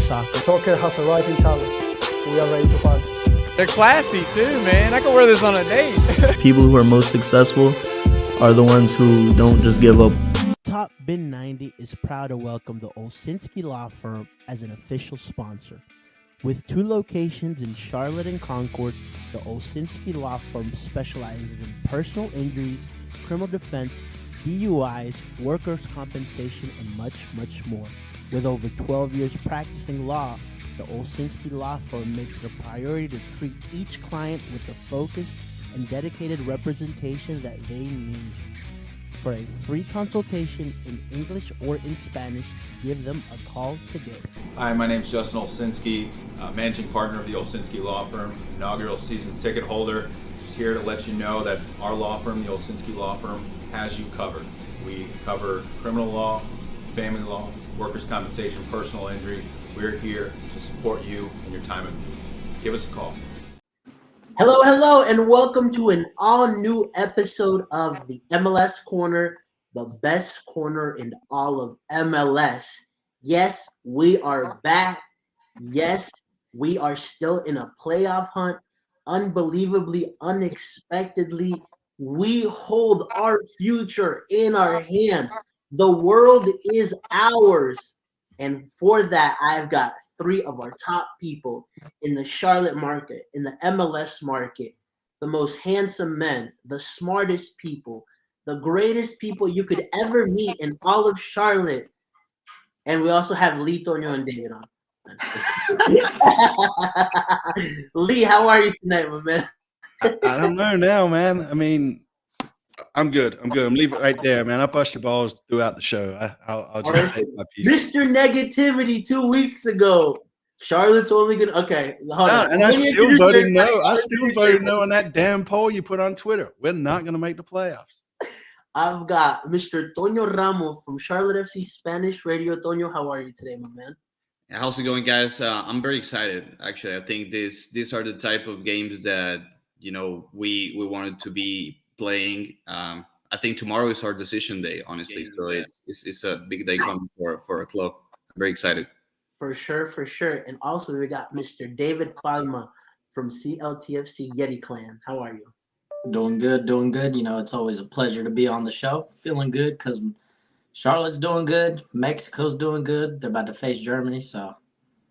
soccer. Soccer has a rising talent. We are ready to party. They're classy too, man. I can wear this on a date. People who are most successful are the ones who don't just give up. Top Bin 90 is proud to welcome the Olszynski Law Firm as an official sponsor. With 2 locations in Charlotte and Concord, the Olszynski Law Firm specializes in personal injuries, criminal defense, DUIs, workers' compensation, and much, much more. With over 12 years practicing law, the Olszynski Law Firm makes it a priority to treat each client with the focused and dedicated representation that they need. For a free consultation in English or in Spanish, give them a call today. Hi, my name is Justin Olszynski, managing partner of the Olszynski Law Firm, inaugural season ticket holder. Just here to let you know that our law firm, the Olszynski Law Firm, has you covered. We cover criminal law, family law, workers' compensation, personal injury. We're here to support you in your time of need. Give us a call. Hello, and welcome to an all-new episode of the MLS Corner, the best corner in all of MLS. Yes, we are back. Yes, we are still in a playoff hunt. Unbelievably, unexpectedly, we hold our future in our hand. The world is ours. And for that, I've got 3 of our top people in the Charlotte market, in the MLS market, the most handsome men, the smartest people, the greatest people you could ever meet in all of Charlotte. And we also have Lee, Toño, and David on. Lee, how are you tonight, my man? I don't know now, man. I mean, I'm good. I'm leaving it right there, man. I bust your balls throughout the show. I'll just take my piece. Mr. Negativity 2 weeks ago. Charlotte's only gonna hold on. And I still voted no. I still voted no on that damn poll you put on Twitter. We're not gonna make the playoffs. I've got Mr. Toño Ramos from Charlotte FC Spanish Radio. Toño, how are you today, my man? How's it going, guys? I'm very excited. Actually, I think these are the type of games that we wanted to be playing. I think tomorrow is our decision day, honestly. So it's a big day coming for our club. I'm very excited. For sure. And also we got Mr. David Palma from CLTFC Yeti Clan. How are you? Doing good. It's always a pleasure to be on the show. Feeling good because Charlotte's doing good. Mexico's doing good. They're about to face Germany, so.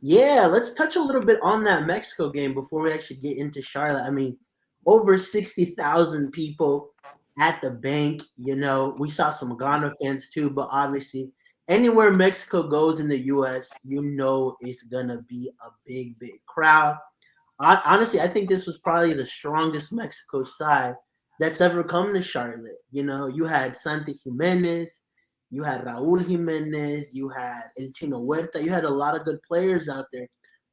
Yeah, let's touch a little bit on that Mexico game before we actually get into Charlotte. I mean, over 60,000 people at the bank. We saw some Ghana fans too, but obviously anywhere Mexico goes in the U.S., it's going to be a big crowd. Honestly, I think this was probably the strongest Mexico side that's ever come to Charlotte. You had Santi Jimenez, you had Raul Jimenez, you had El Chino Huerta, you had a lot of good players out there.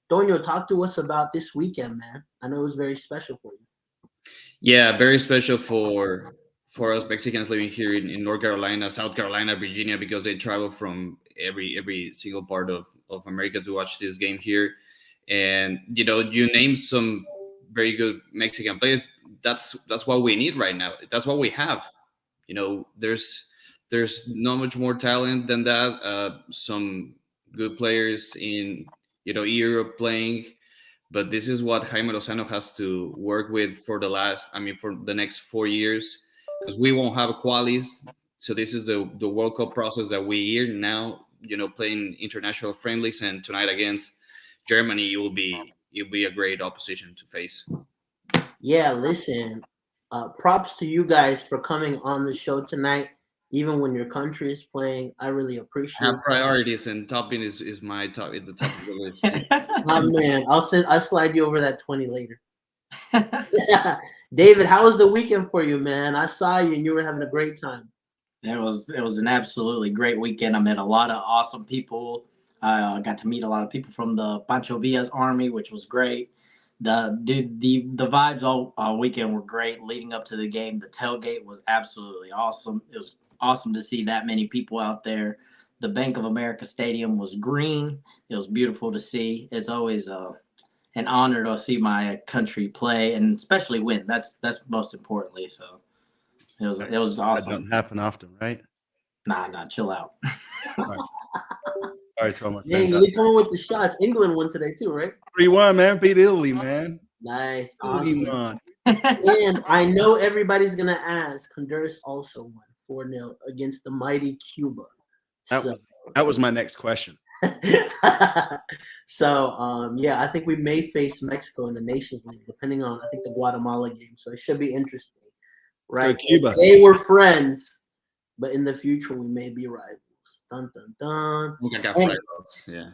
Toño, talk to us about this weekend, man. I know it was very special for you. Yeah, very special for us Mexicans living here in North Carolina, South Carolina, Virginia, because they travel from every single part of America to watch this game here. And you name some very good Mexican players. That's what we need right now. That's what we have. There's not much more talent than that. Some good players in Europe playing. But this is what Jaime Lozano has to work with for the next 4 years, because we won't have qualies. So this is the World Cup process that we are now, playing international friendlies, and tonight against Germany, you'll be a great opposition to face. Yeah, listen, props to you guys for coming on the show tonight, even when your country is playing. I really appreciate it. Have priorities, and topping is my top. It's the top of the list. Oh man, I'll slide you over that 20 later. David, how was the weekend for you, man? I saw you and you were having a great time. It was an absolutely great weekend. I met a lot of awesome people. I got to meet a lot of people from the Pancho Villa's army, which was great. The vibes all weekend were great. Leading up to the game, the tailgate was absolutely awesome. It was awesome to see that many people out there. The Bank of America Stadium was green. It was beautiful to see. It's always an honor to see my country play, and especially win. That's most importantly. So it was awesome. That doesn't happen often, right? Nah, chill out. Right. Sorry to all my Dang, friends. you're coming with the shots. England won today too, right? 3-1, man. Beat Italy, man. Nice, Italy, awesome. man. And I know everybody's gonna ask. Honduras also won 4-0 against the mighty Cuba. That was my next question. So yeah, I think we may face Mexico in the Nations League, depending on I think the Guatemala game. So it should be interesting, right? Go Cuba. They were friends, but in the future we may be rivals. Dun dun dun. Yeah.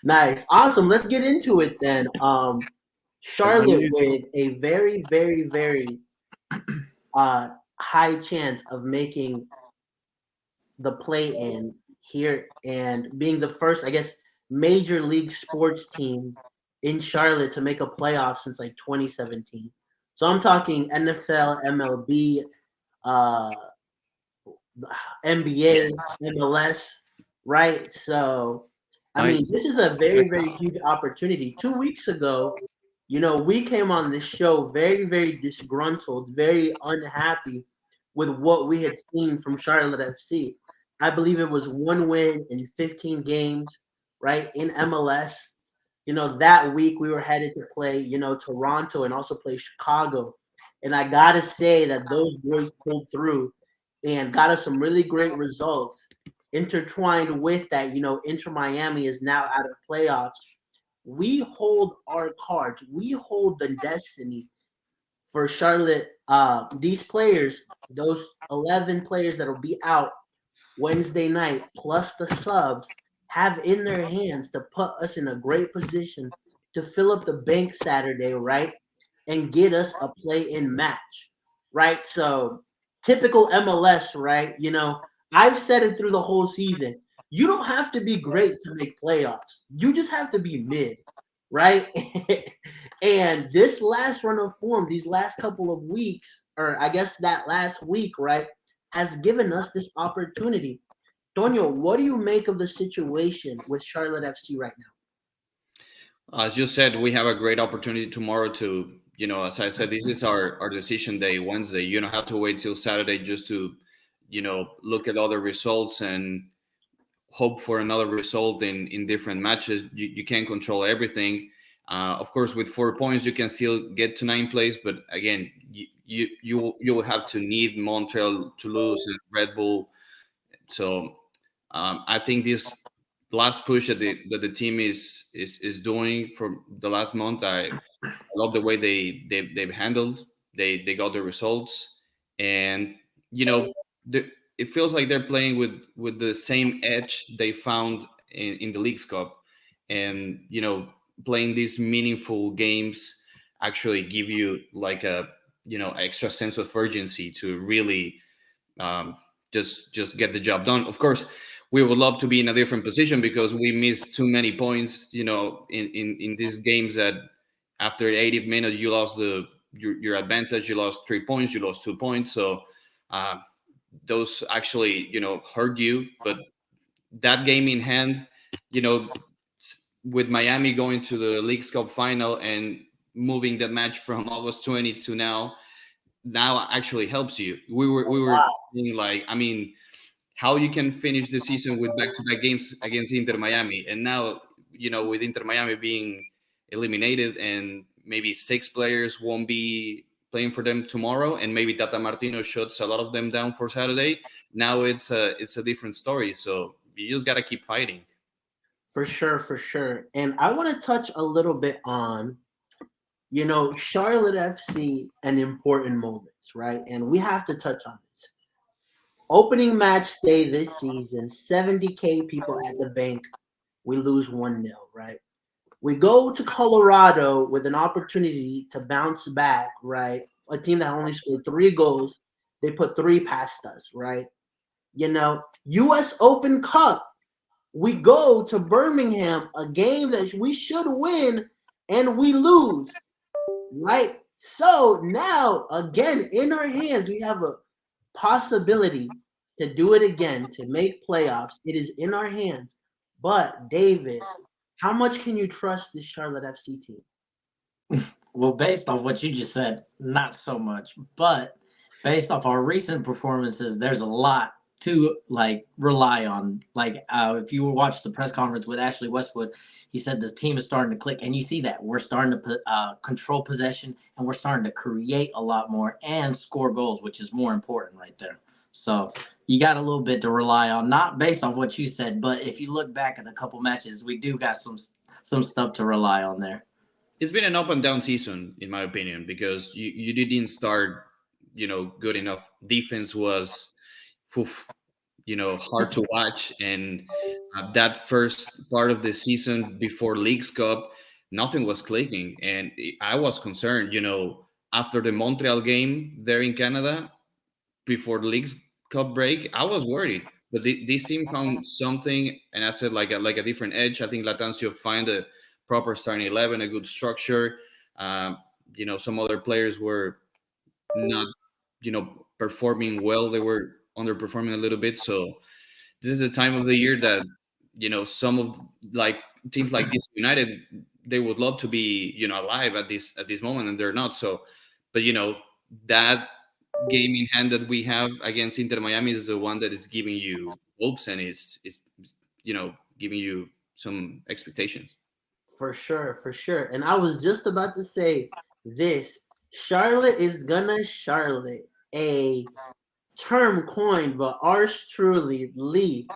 Nice, awesome. Let's get into it then. Charlotte with a very, very, very high chance of making the play-in here and being the first, I guess, major league sports team in Charlotte to make a playoff since like 2017. So I'm talking NFL, MLB, NBA, MLS, right? So, I mean, this is a very, very huge opportunity. 2 weeks ago, we came on this show very, very disgruntled, very unhappy with what we had seen from Charlotte FC. I believe it was 1 win in 15 games, right, in MLS. That week we were headed to play, Toronto and also play Chicago. And I got to say that those boys pulled through and got us some really great results. Intertwined with that, Inter Miami is now out of playoffs. We hold our cards. We hold the destiny for Charlotte. These players, those 11 players that will be out Wednesday night, plus the subs, have in their hands to put us in a great position to fill up the bank Saturday, right? And get us a play-in match, right? So typical MLS, right? I've said it through the whole season. You don't have to be great to make playoffs. You just have to be mid, right? And this last run of form, these last couple of weeks, or I guess that last week, right, has given us this opportunity. Tonio, what do you make of the situation with Charlotte FC right now? As you said, we have a great opportunity tomorrow to, as I said, this is our decision day, Wednesday. You don't have to wait till Saturday just to, look at other results and hope for another result in different matches. You can't control everything. Of course, with 4 points, you can still get to 9th place. But again, you will have to need Montreal to lose and Red Bull. So I think this last push that the team is doing for the last month, I love the way they've handled. They got the results, and it feels like they're playing with the same edge they found in the Leagues Cup, and playing these meaningful games actually give you like a extra sense of urgency to really just get the job done. Of course, we would love to be in a different position because we missed too many points, in these games that after 80 minutes you lost your advantage. You lost 3 points, you lost 2 points. So those actually, hurt you. But that game in hand, with Miami going to the Leagues Cup final and moving the match from August 20 to now actually helps you. We were thinking like, I mean, how you can finish the season with back-to-back games against Inter Miami, and now with Inter Miami being eliminated and maybe 6 players won't be playing for them tomorrow, and maybe Tata Martino shuts a lot of them down for Saturday. Now it's a different story. So you just got to keep fighting. For sure. And I want to touch a little bit on, Charlotte FC and important moments, right? And we have to touch on this. Opening match day this season, 70K people at the bank. We lose 1-0, right? We go to Colorado with an opportunity to bounce back, right? A team that only scored 3 goals. They put 3 past us, right? U.S. Open Cup. We go to Birmingham, a game that we should win, and we lose, right? So now, again, in our hands, we have a possibility to do it again, to make playoffs. It is in our hands. But, David, how much can you trust this Charlotte FC team? Well, based off what you just said, not so much. But based off our recent performances, there's a lot to like rely on. Like if you watch the press conference with Ashley Westwood, he said this team is starting to click, and you see that we're starting to control possession, and we're starting to create a lot more and score goals, which is more important right there. So you got a little bit to rely on, not based on what you said, but if you look back at a couple matches, we do got some stuff to rely on there. It's been an up and down season, in my opinion, because you didn't start, good enough. Defense was, hard to watch. And that first part of the season before Leagues Cup, nothing was clicking. And I was concerned, after the Montreal game there in Canada, before the Leagues Cup break, I was worried. But this team found something, and I said like a different edge. I think Latancio find a proper starting 11, a good structure. Some other players were not, performing well. They were underperforming a little bit. So this is the time of the year that, some of like teams like DC United, they would love to be, alive at this moment, and they're not. So, but that game in hand that we have against Inter Miami is the one that is giving you hopes and is giving you some expectations. For sure. And I was just about to say this. Charlotte is gonna Charlotte. A term coined by ours truly, Lee.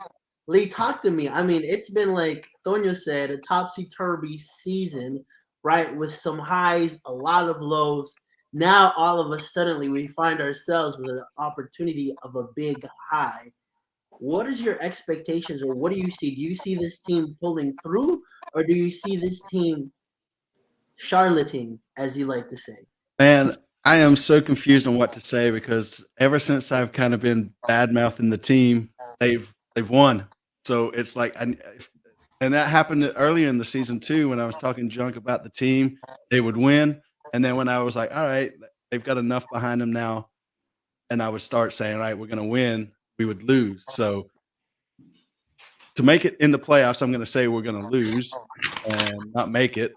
Lee, talk to me. I mean, it's been like Toño said, a topsy-turvy season, right? With some highs, a lot of lows. Now, all of a sudden, we find ourselves with an opportunity of a big high. What is your expectations, or what do you see? Do you see this team pulling through, or do you see this team charlatan, as you like to say? Man, I am so confused on what to say because ever since I've kind of been bad-mouthing the team, they've won. So it's like, and that happened earlier in the season too when I was talking junk about the team. They would win. And then when I was like, all right, they've got enough behind them now, and I would start saying, all right, we're going to win, we would lose. So to make it in the playoffs, I'm going to say we're going to lose and not make it,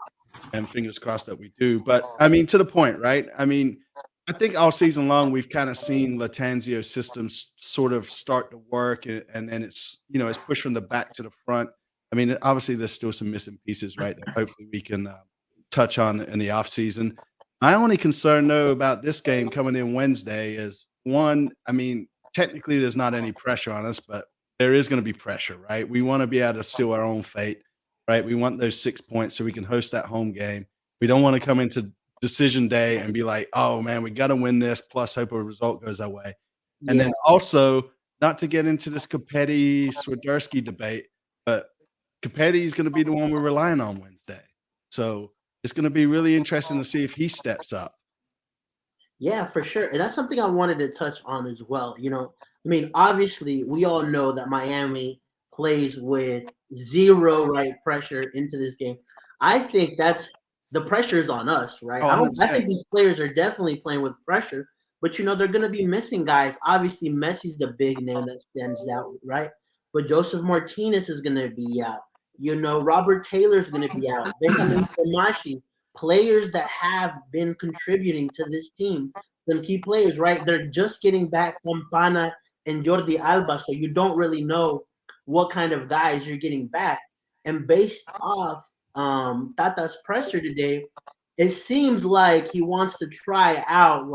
and fingers crossed that we do. But, I mean, to the point, right? I mean, I think all season long we've kind of seen Latanzio's systems sort of start to work, and then it's, it's pushed from the back to the front. I mean, obviously there's still some missing pieces, right, that hopefully we can touch on in the offseason. My only concern, though, about this game coming in Wednesday is, one, I mean, technically there's not any pressure on us, but there is going to be pressure, right? We want to be able to seal our own fate, right? We want those 6 points so we can host that home game. We don't want to come into decision day and be like, oh, man, we got to win this, plus hope a result goes our way. Yeah. And then also, not to get into this Kapetti-Swiderski debate, but Kapetti is going to be the one we're relying on Wednesday. So it's going to be really interesting to see if he steps up. Yeah, for sure. And that's something I wanted to touch on as well. I mean, obviously, we all know that Miami plays with zero pressure into this game. I think the pressure is on us, right? I think these players are definitely playing with pressure, but they're going to be missing guys. Obviously, Messi's the big name that stands out, right? But Joseph Martinez is going to be out. Robert Taylor's going to be out. Benjamin Samashi, players that have been contributing to this team, some key players, right? They're just getting back Campana and Jordi Alba, so you don't really know what kind of guys you're getting back. And based off Tata's presser today, it seems like he wants to try out,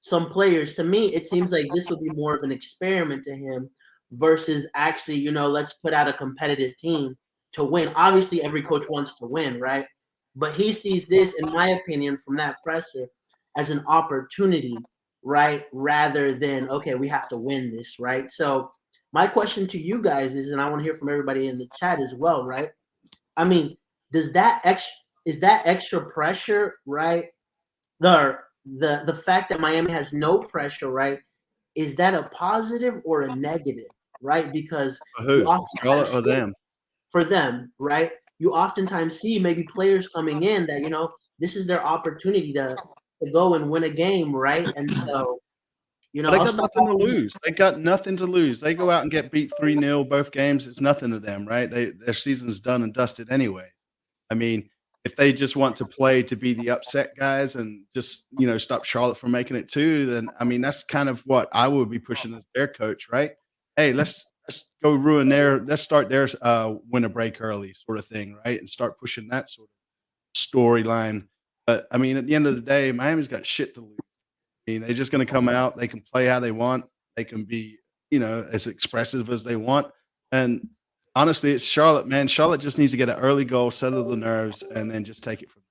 some players. To me, it seems like this would be more of an experiment to him versus actually, let's put out a competitive team to win. Obviously, every coach wants to win, right? But he sees this, in my opinion, from that presser as an opportunity, right? Rather than, okay, we have to win this, right? So my question to you guys is, and I want to hear from everybody in the chat as well, right? I mean, is that extra pressure, right? The fact that Miami has no pressure, right? Is that a positive or a negative, right? Because Charlotte or them? For them, right? You oftentimes see maybe players coming in that, this is their opportunity to go and win a game, right? And so, they got nothing to lose. They got nothing to lose. They go out and get beat 3-0 both games. It's nothing to them, right? Their season's done and dusted anyway. I mean, if they just want to play to be the upset guys and just, stop Charlotte from making it too, then I mean that's kind of what I would be pushing as their coach, right? Hey, let's go let's start their winter break early sort of thing, right? And start pushing that sort of storyline. But I mean, at the end of the day, Miami's got shit to lose. I mean, they're just going to come out. They can play how they want. They can be, as expressive as they want. And honestly, it's Charlotte, man. Charlotte just needs to get an early goal, settle the nerves, and then just take it from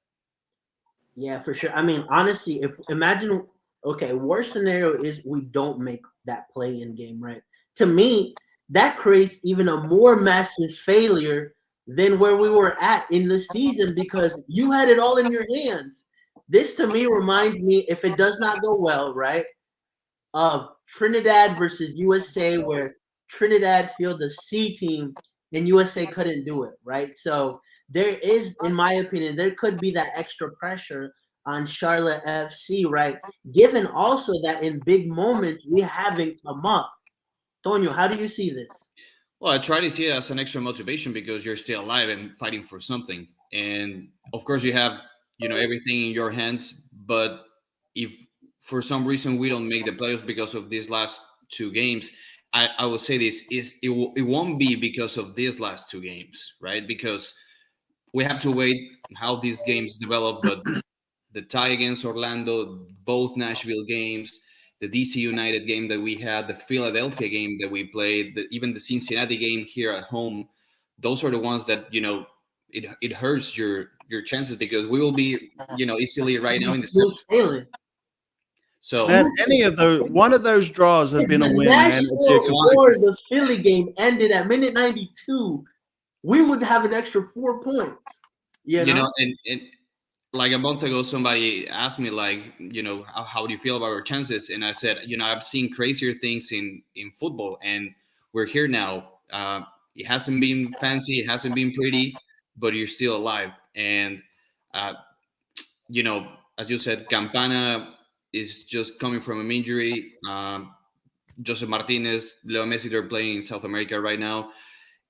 there. Yeah, for sure. I mean, honestly, worst scenario is we don't make that play-in game, right? To me, that creates even a more massive failure than where we were at in the season because you had it all in your hands. This, to me, reminds me, if it does not go well, right, of Trinidad versus USA, where Trinidad fielded the C team and USA couldn't do it, right? So there is, in my opinion, there could be that extra pressure on Charlotte FC, right? Given also that in big moments, we haven't come up. Tonio, how do you see this? Well, I try to see it as an extra motivation because you're still alive and fighting for something. And of course, you have, everything in your hands. But if for some reason we don't make the playoffs because of these last two games, I will say this is it won't be because of these last two games, right? Because we have to wait how these games develop. But the tie against Orlando, both Nashville games, the DC United game that we had, the Philadelphia game that we played, even the Cincinnati game here at home, those are the ones that, it hurts your chances because we will be, easily right now in the So one of those draws have been a win. Nashville or the Philly game ended at minute 92, we would have an extra 4 points. And like a month ago, somebody asked me, like, how do you feel about our chances? And I said, I've seen crazier things in football, and we're here now. It hasn't been fancy, it hasn't been pretty, but you're still alive. And, as you said, Campana is just coming from an injury. Joseph Martinez, Leo Messi, they're playing in South America right now.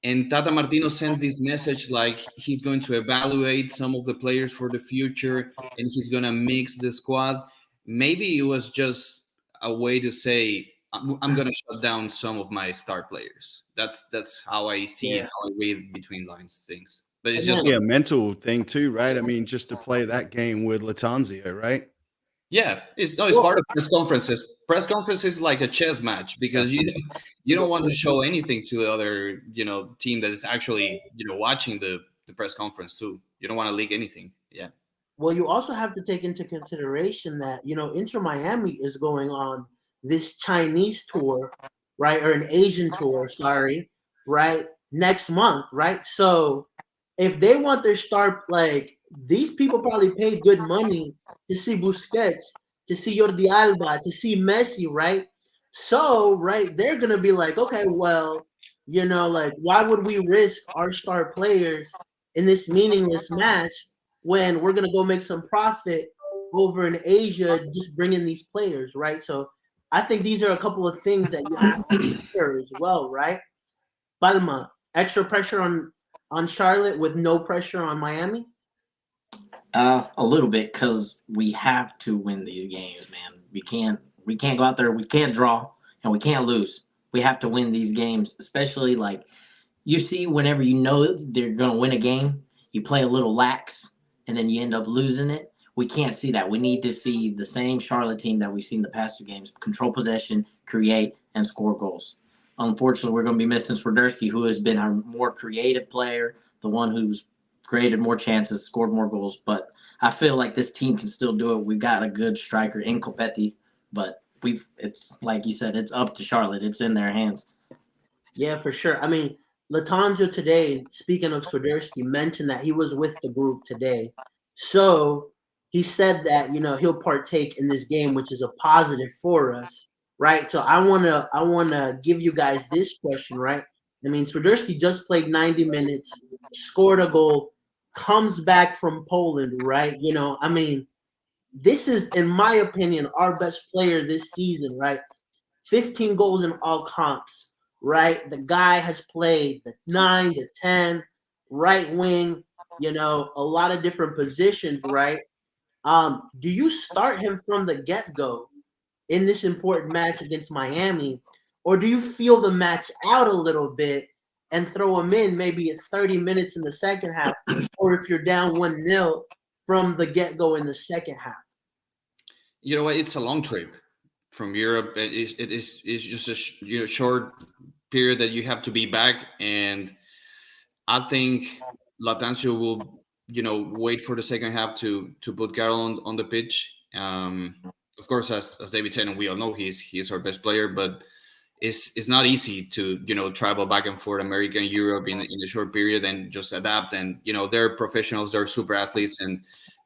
And Tata Martino sent this message like he's going to evaluate some of the players for the future and he's going to mix the squad. Maybe it was just a way to say, I'm going to shut down some of my star players. That's how I see it, how I read between lines things. But it's just a mental thing too, right? I mean, just to play that game with Latanzio, right? Yeah, it's part of press conferences. Press conference is like a chess match because you don't want to show anything to the other team that is actually watching the press conference too. You don't want to leak anything. Yeah. Well, you also have to take into consideration that Inter Miami is going on this Chinese tour, right, or an Asian tour, sorry, right, next month, right. So if they want their star, like these people probably paid good money to see Busquets, to see Jordi Alba, to see Messi, right? So, right, they're going to be like, okay, well, like, why would we risk our star players in this meaningless match when we're going to go make some profit over in Asia just bringing these players, right? So I think these are a couple of things that you have to consider as well, right? Palma, extra pressure on Charlotte with no pressure on Miami? A little bit, because we have to win these games, man. We can't go out there, we can't draw, and we can't lose. We have to win these games, especially like you see whenever they're going to win a game, you play a little lax, and then you end up losing it. We can't see that. We need to see the same Charlotte team that we've seen the past two games, control possession, create, and score goals. Unfortunately, we're going to be missing Swiderski, who has been our more creative player, the one who's created more chances, scored more goals. But I feel like this team can still do it. We've got a good striker in Copetti, but it's like you said, it's up to Charlotte. It's in their hands. Yeah, for sure. I mean, Latanjo today, speaking of Swiderski, mentioned that he was with the group today. So he said that, he'll partake in this game, which is a positive for us, right? So I wanna give you guys this question, right? I mean, Swiderski just played 90 minutes, scored a goal, comes back from Poland, right? I mean, this is, in my opinion, our best player this season, right? 15 goals in all comps, right? The guy has played the 9, the 10, right wing, a lot of different positions, right? Do you start him from the get-go in this important match against Miami, or do you feel the match out a little bit and throw him in maybe at 30 minutes in the second half, or if you're down 1-0 from the get-go in the second half? You know what? It's a long trip from Europe. It's just a short period that you have to be back, and I think Latancio will wait for the second half to put Carroll on the pitch. Of course, as David said, and we all know he's our best player, but it's not easy to travel back and forth America and Europe in a short period and just adapt. And they're professionals, they're super athletes, and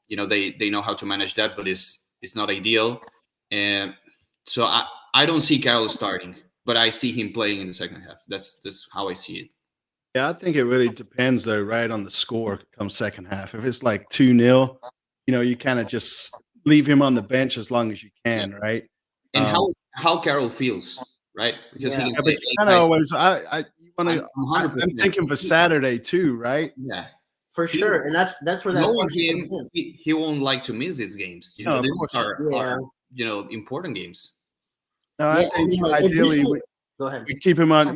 they know how to manage that, but it's not ideal. And so I don't see Carroll starting, but I see him playing in the second half. That's how I see it. Yeah, I think it really depends, though, right, on the score come second half. If it's like 2-0, you kind of just leave him on the bench as long as you can, right? And how Carroll feels, right? Because he can say, kind of always. I'm thinking for Saturday too, right? Yeah, for sure. And that's where that. Knowing him, he won't like to miss these games. These are important games. No, I think ideally. Go ahead. We keep him on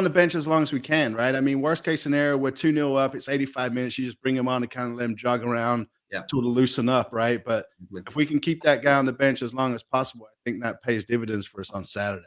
the bench as long as we can, right? I mean, worst case scenario, we're 2-0 up. It's 85 minutes. You just bring him on and kind of let him jog around to loosen up, right? But if we can keep that guy on the bench as long as possible, I think that pays dividends for us on Saturday.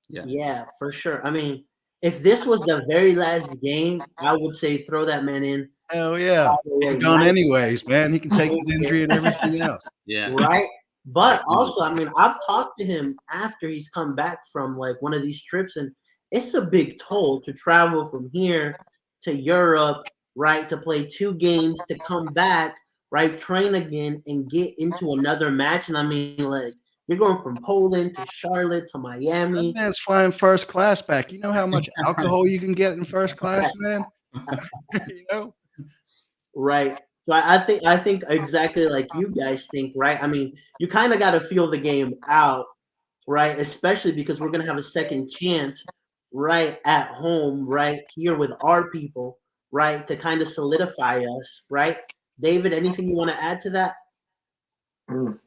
Yeah, for sure. I mean, if this was the very last game, I would say throw that man in. Hell yeah. He's gone anyways, man. He can take his injury and everything else. Yeah. Right? But also, I mean, I've talked to him after he's come back from like one of these trips, and it's a big toll to travel from here to Europe, right? To play 2 games, to come back, right? Train again and get into another match. And I mean, like, you're going from Poland to Charlotte to Miami. That man's flying first class back. You know how much alcohol you can get in first class, man? Right. So I think exactly like you guys think, right? I mean, you kind of got to feel the game out, right? Especially because we're going to have a second chance, right, at home, right, here with our people, right, to kind of solidify us, right? David, anything you want to add to that?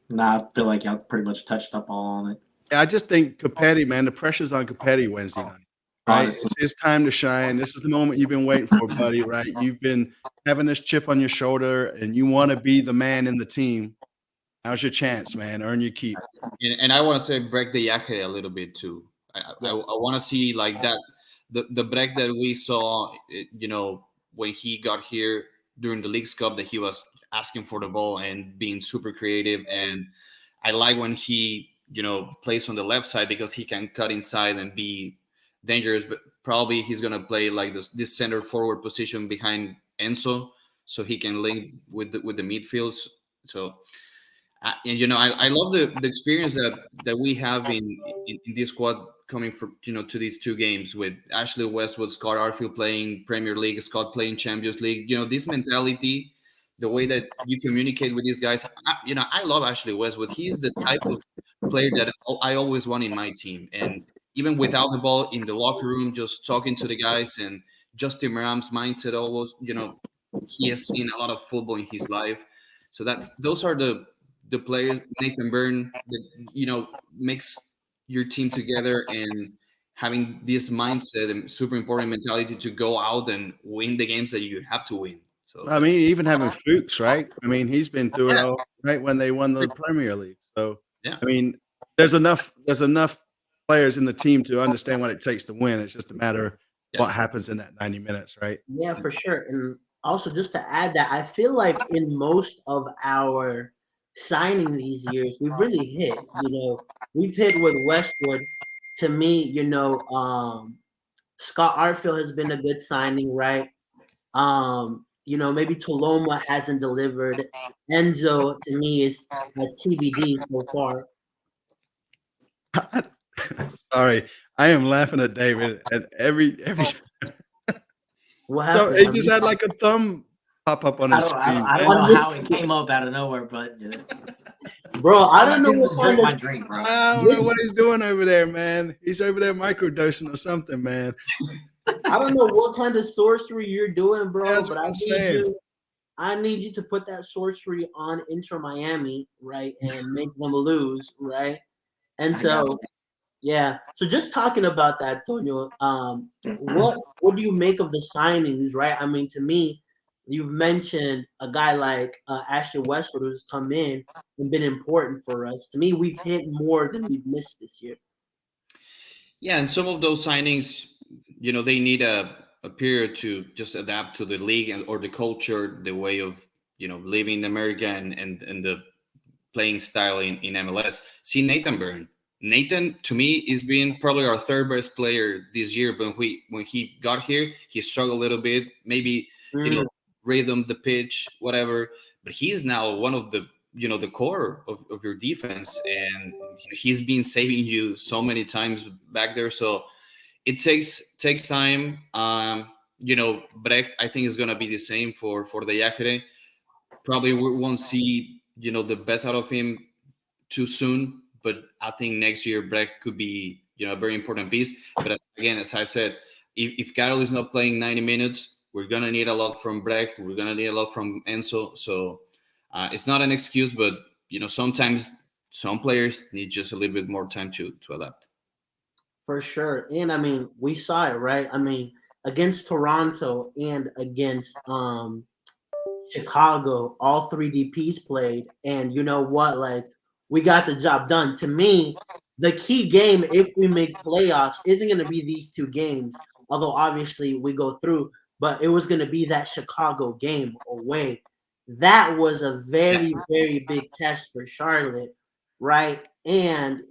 Nah, I feel like y'all pretty much touched up all on it. Yeah, I just think Capetti, man, the pressure's on Capetti Wednesday night. Right, it's his time to shine. This is the moment you've been waiting for, buddy. Right, you've been having this chip on your shoulder, and you want to be the man in the team. Now's your chance, man. Earn your keep. And I want to say break the yaje a little bit too. I want to see like that the break that we saw, when he got here during the Leagues Cup, that he was asking for the ball and being super creative. And I like when he plays on the left side because he can cut inside and be dangerous, but probably he's gonna play like this center forward position behind Enzo, so he can link with the midfields. So, I love the experience that we have in this squad coming from to these 2 games with Ashley Westwood, Scott Arfield playing Premier League, Scott playing Champions League. This mentality, the way that you communicate with these guys. I love Ashley Westwood. He's the type of player that I always want in my team, and even without the ball in the locker room, just talking to the guys, and Justin Meram's mindset always, he has seen a lot of football in his life. So those are the players, Nathan Byrne, that, makes your team together and having this mindset and super important mentality to go out and win the games that you have to win. So I mean, even having Fuchs, right? I mean, he's been through it all, right? When they won the Premier League. So, I mean, there's enough players in the team to understand what it takes to win. It's just a matter of what happens in that 90 minutes, right? Yeah, for sure. And also, just to add that, I feel like in most of our signing these years, we've really hit. We've hit with Westwood. To me, Scott Arfield has been a good signing, right? Maybe Toloma hasn't delivered. Enzo, to me, is a TBD so far. Sorry, I am laughing at David at every. What happened? So he just had like a thumb pop up on his screen. I don't know how it came up out of nowhere, but bro, I don't know what drink my drink, bro. I don't know what he's doing over there, man. He's over there microdosing or something, man. I don't know what kind of sorcery you're doing, bro. That's but what I'm saying. I need you to put that sorcery on Inter Miami, right, and make them lose, right? And I got so, yeah. So just talking about that, Tonio, what do you make of the signings, right? I mean, to me, you've mentioned a guy like Ashley Westwood who's come in and been important for us. To me, we've hit more than we've missed this year. Yeah, and some of those signings, they need a period to just adapt to the league or the culture, the way of living in America and the playing style in MLS. See Nathan Byrne. Nathan, to me, is being probably our third best player this year. But when he got here, he struggled a little bit. Maybe Mm. rhythm, the pitch, whatever. But he's now one of the core of your defense, and he's been saving you so many times back there. So it takes time. But I think it's gonna be the same for the Yajere. Probably we won't see the best out of him too soon, but I think next year Brecht could be a very important piece. But as I said, if Carol is not playing 90 minutes, we're gonna need a lot from Brecht. We're gonna need a lot from Enzo. So it's not an excuse, but sometimes some players need just a little bit more time to adapt. For sure. And I mean, we saw it, right? I mean, against Toronto and against Chicago, all three DPs played. And you know what? Like, we got the job done. To me, the key game, if we make playoffs, isn't going to be these two games, although obviously we go through, but it was going to be that Chicago game away. That was a very, very big test for Charlotte, right? And,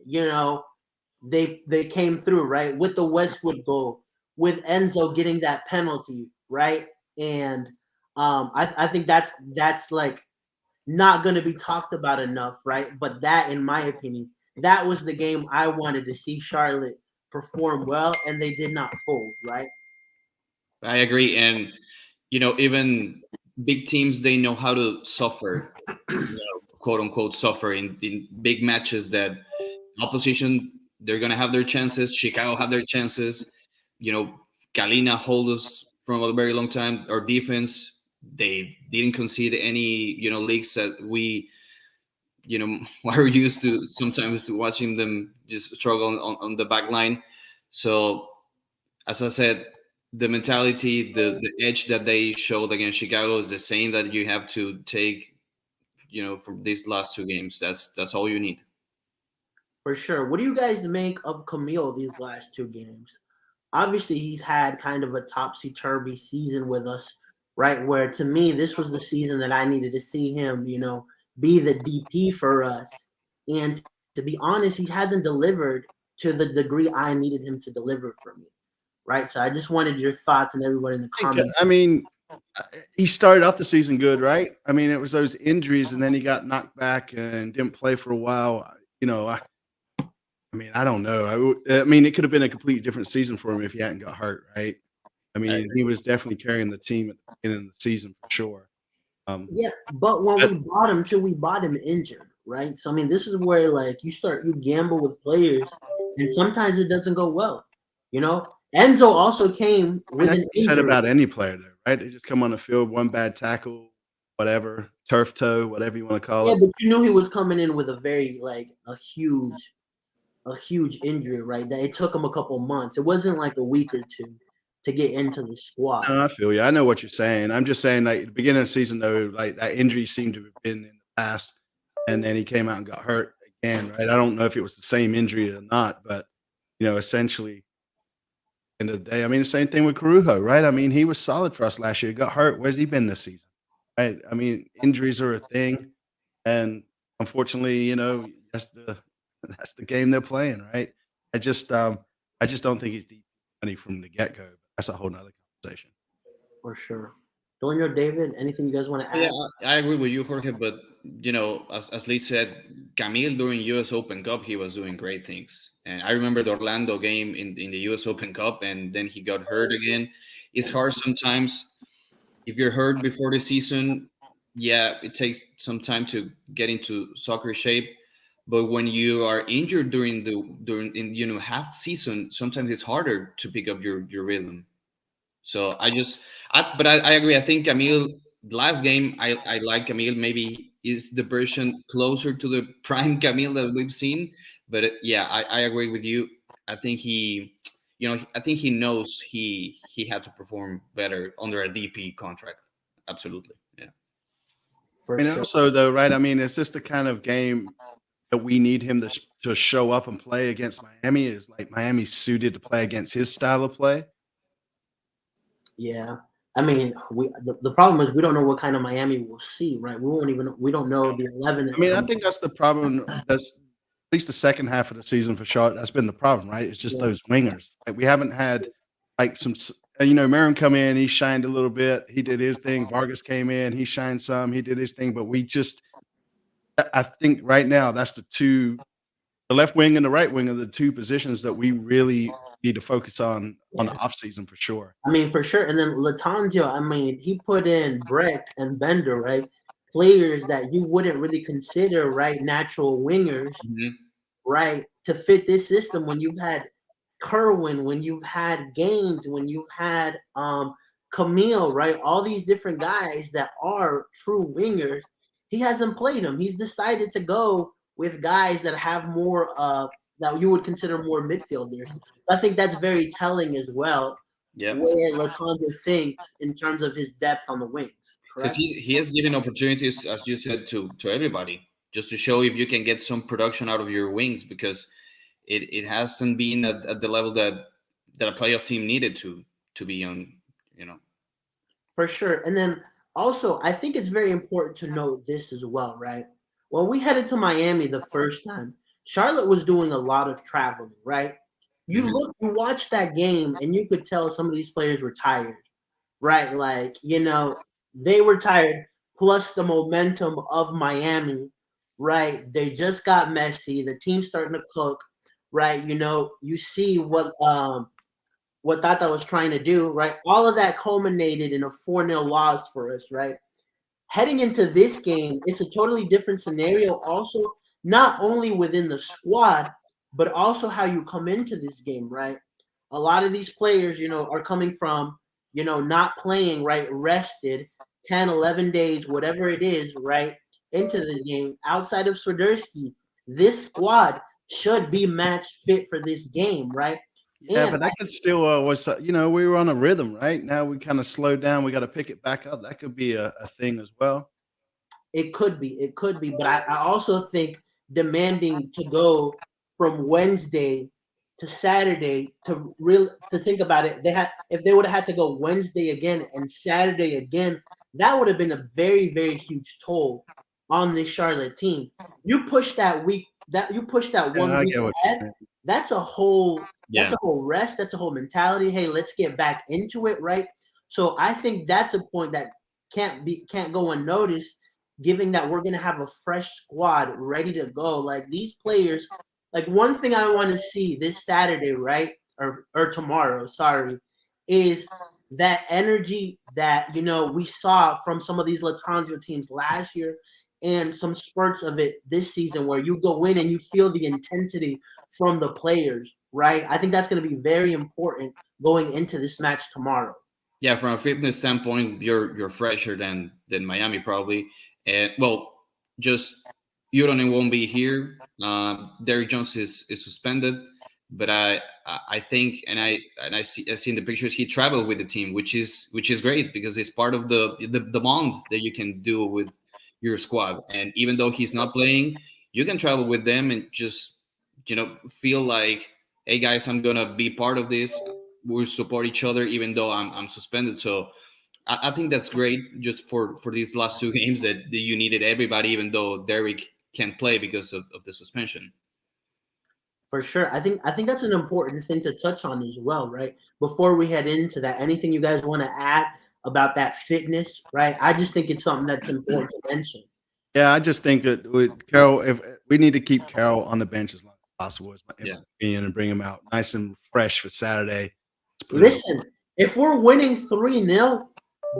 they came through, right, with the Westwood goal, with Enzo getting that penalty, right? And I think that's like not going to be talked about enough, right? But that, in my opinion, that was the game I wanted to see Charlotte perform well, and they did not fold, right? I agree, and even big teams, they know how to suffer, quote unquote suffer in big matches that opposition, they're gonna have their chances. Chicago have their chances. Kalina hold us from a very long time. Our defense, they didn't concede any leaks that we are used to sometimes watching them just struggle on the back line. So as I said, the mentality, the edge that they showed against Chicago is the same that you have to take from these last two games. That's all you need. For sure. What do you guys make of Camille these last two games? Obviously, he's had kind of a topsy-turvy season with us, right? Where to me, this was the season that I needed to see him, be the DP for us. And to be honest, he hasn't delivered to the degree I needed him to deliver for me, right? So I just wanted your thoughts and everyone in the comments. I mean, he started off the season good, right? I mean, it was those injuries, and then he got knocked back and didn't play for a while. I mean, I don't know. I mean, it could have been a completely different season for him if he hadn't got hurt, right? I mean, he was definitely carrying the team at the beginning of the season for sure. Yeah, but when we bought him injured, right? So I mean, this is where like you gamble with players, and sometimes it doesn't go well. Enzo also came with an injury. Said about any player there, right? They just come on the field, one bad tackle, whatever, turf toe, whatever you want to call it. Yeah, but you knew he was coming in with a very a huge injury, right? That it took him a couple months. It wasn't like a week or two to get into the squad. No, I feel you. I know what you're saying. I'm just saying, like, at the beginning of the season, though, like that injury seemed to have been in the past, and then he came out and got hurt again, right? I don't know if it was the same injury or not, but essentially, end of the day, I mean, the same thing with Corujo, right? I mean, he was solid for us last year. Got hurt. Where's he been this season, right? I mean, injuries are a thing, and unfortunately, that's the game they're playing, right? I just don't think he's deep money from the get go. That's a whole nother conversation. For sure. Donio, David, anything you guys want to add? Yeah, I agree with you, Jorge. But as Lee said, Camille during U.S. Open Cup, he was doing great things. And I remember the Orlando game in the U.S. Open Cup, and then he got hurt again. It's hard sometimes. If you're hurt before the season, yeah, it takes some time to get into soccer shape. But when you are injured during half season, sometimes it's harder to pick up your rhythm. So I agree. I think Camille last game, I like Camille. Maybe is the version closer to the prime Camille that we've seen. But yeah, I agree with you. I think I think he knows he had to perform better under a DP contract. Absolutely, yeah. For And sure. also, though, right? I mean, is this the kind of game that we need him to show up and play against Miami? Is like Miami suited to play against his style of play? Yeah. I mean, the problem is we don't know what kind of Miami we'll see, right? We don't know the 11. I mean, I think that's the problem. That's at least the second half of the season for Charlotte. That's been the problem, right? It's just those wingers. Like we haven't had like some, Merrim come in, he shined a little bit. He did his thing. Vargas came in, he shined some, he did his thing. But I think right now that's the left wing and the right wing are the two positions that we really need to focus on the offseason for sure. I mean, for sure. And then Latanzio, I mean, he put in Brecht and Bender, right? Players that you wouldn't really consider, right, natural wingers, right, to fit this system when you've had Kerwin, when you've had Gaines, when you've had Camille, right? All these different guys that are true wingers. He hasn't played them. He's decided to go with guys that have more that you would consider more midfielders. I think that's very telling as well. Yeah, where Latanzio thinks in terms of his depth on the wings. because he has given opportunities, as you said, to everybody, just to show if you can get some production out of your wings, because it hasn't been at the level that a playoff team needed to be on. For sure. And then also, I think it's very important to note this as well, right? When we headed to Miami the first time, Charlotte was doing a lot of traveling, right? You watched that game and you could tell some of these players were tired, right? Like, they were tired, plus the momentum of Miami, right? They just got messy. The team's starting to cook, right? You see what Tata was trying to do, right? All of that culminated in a 4-0 loss for us, right? Heading into this game, it's a totally different scenario also, not only within the squad, but also how you come into this game, right? A lot of these players, are coming from, not playing, right, rested, 10, 11 days, whatever it is, right, into the game. Outside of Swiderski, this squad should be match fit for this game, right? Yeah, but that could still we were on a rhythm, right? Now we kind of slowed down. We got to pick it back up. That could be a thing as well. It could be. But I also think demanding to go from Wednesday to Saturday to think about it, if they would have had to go Wednesday again and Saturday again, that would have been a very, very huge toll on this Charlotte team. You push that 1 week ahead, that's a whole rest, that's a whole mentality. Hey, let's get back into it, right? So I think that's a point that can't go unnoticed, given that we're gonna have a fresh squad ready to go. Like these players, like one thing I want to see this Saturday, right, or tomorrow, sorry, is that energy that we saw from some of these Latanzio teams last year, and some spurts of it this season, where you go in and you feel the intensity from the players, right? I think that's going to be very important going into this match tomorrow. Yeah, from a fitness standpoint, you're fresher than Miami probably, and just Udonen won't be here. Derrick Jones is suspended, but I think and I see in the pictures he traveled with the team, which is great, because it's part of the bond that you can do with your squad. And even though he's not playing, you can travel with them and just feel like, hey guys, I'm gonna be part of this. We'll support each other even though I'm suspended. So I think that's great, just for these last two games that you needed everybody, even though Derrick can't play because of the suspension. For sure. I think that's an important thing to touch on as well, right? Before we head into that, anything you guys want to add about that fitness, right? I just think it's something that's important to mention. Yeah, I just think that with Carroll, if we need to keep Carroll on the bench as long as possible, is my opinion, and bring him out nice and fresh for Saturday. Listen, if we're winning 3-0,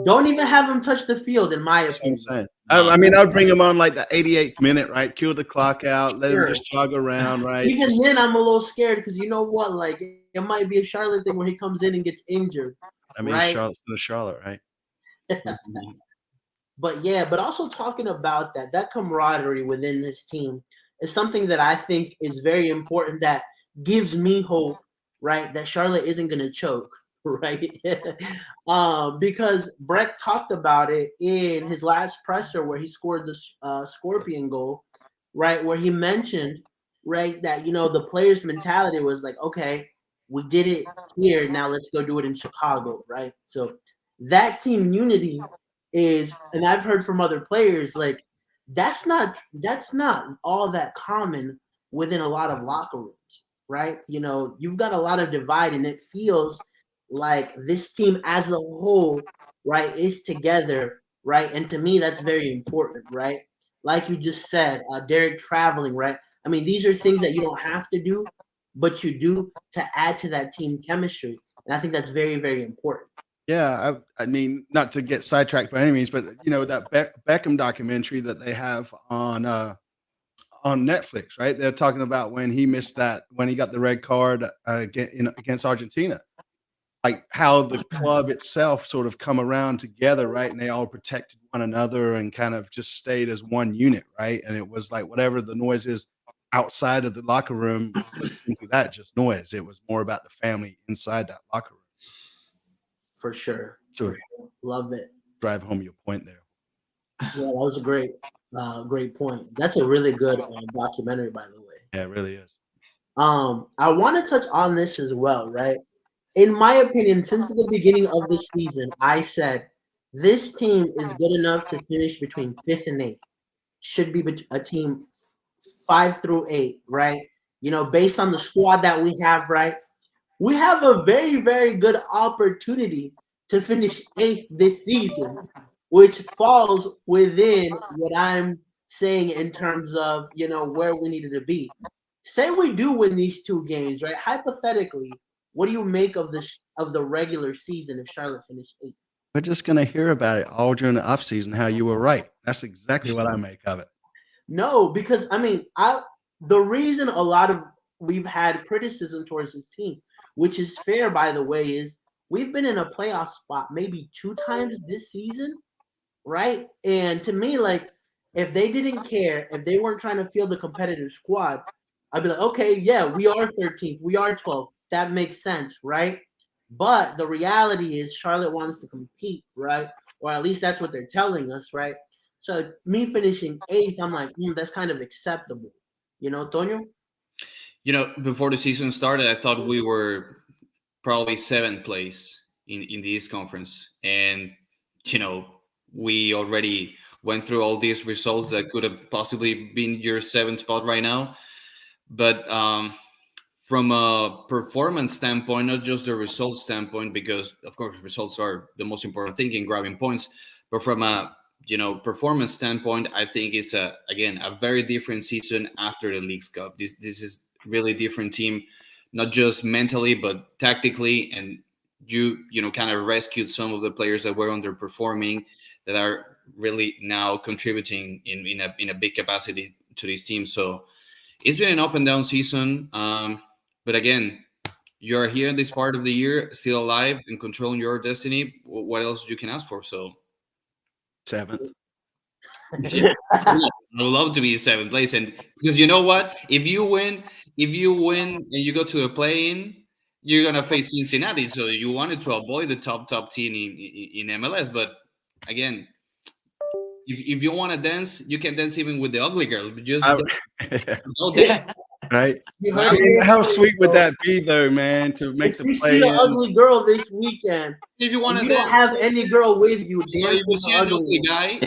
don't even have him touch the field, in my opinion. I mean, I would bring him on like the 88th minute, right? Kill the clock out, let him just jog around, right? Even then, I'm a little scared, because you know what? Like, it might be a Charlotte thing where he comes in and gets injured. I mean, right? Charlotte's still Charlotte, right? but also talking about that camaraderie within this team is something that I think is very important. That gives me hope, right? That Charlotte isn't going to choke, right? Because Breck talked about it in his last presser where he scored the Scorpion goal, right? Where he mentioned, right, that the players' mentality was like, okay, we did it here, now let's go do it in Chicago, right? So that team unity is, and I've heard from other players, like that's not all that common within a lot of locker rooms, right? You've got a lot of divide, and it feels like this team as a whole, right, is together, right? And to me, that's very important, right? Like you just said, Derek traveling, right? I mean, these are things that you don't have to do, but you do to add to that team chemistry. And I think that's very, very important. Yeah, I mean, not to get sidetracked by any means, but that Beckham documentary that they have on Netflix, right? They're talking about when he got the red card against Argentina, like how the club itself sort of come around together, right? And they all protected one another and kind of just stayed as one unit, right? And it was like whatever the noise is outside of the locker room was simply that, just noise. It was more about the family inside that locker room. For sure. So love it. Drive home your point there. Yeah, that was a great point. That's a really good documentary, by the way. Yeah, it really is. I want to touch on this as well, right? In my opinion, since the beginning of the season, I said this team is good enough to finish between 5th and 8th. Should be a team 5 through 8, right? Based on the squad that we have, right? We have a very, very good opportunity to finish 8th this season, which falls within what I'm saying in terms of, where we needed to be. Say we do win these 2 games, right? Hypothetically, what do you make of the regular season if Charlotte finished 8th? We're just going to hear about it all during the offseason, how you were right. That's exactly what I make of it. No, because, I mean, the reason we've had criticism towards this team, which is fair, by the way, is we've been in a playoff spot maybe 2 times this season, right? And to me, like, if they didn't care, if they weren't trying to field a competitive squad, I'd be like, okay, yeah, we are 13th, we are 12th. That makes sense, right? But the reality is Charlotte wants to compete, right? Or at least that's what they're telling us, right? So me finishing 8th, I'm like, that's kind of acceptable. Tonyo? Before the season started, I thought we were probably 7th place in the East Conference. And, we already went through all these results that could have possibly been your 7th spot right now. But from a performance standpoint, not just the result standpoint, because, of course, results are the most important thing in grabbing points, but from a performance standpoint, I think it's a very different season after the Leagues Cup. This is really different team, not just mentally but tactically, and you kind of rescued some of the players that were underperforming that are really now contributing in a big capacity to this team. So it's been an up and down season, but again, you're here in this part of the year, still alive and controlling your destiny. What else you can ask for? So 7th. I would love to be 7th place, and because you know what, if you win and you go to a play-in, you're gonna face Cincinnati. So you wanted to avoid the top team in MLS. But again, if you want to dance, you can dance even with the ugly girl. Just go there. Right? How sweet would that be, though, man? To make if the you play. See an ugly girl this weekend. If you want to, don't have any girl with you. Dance if you see an ugly guy,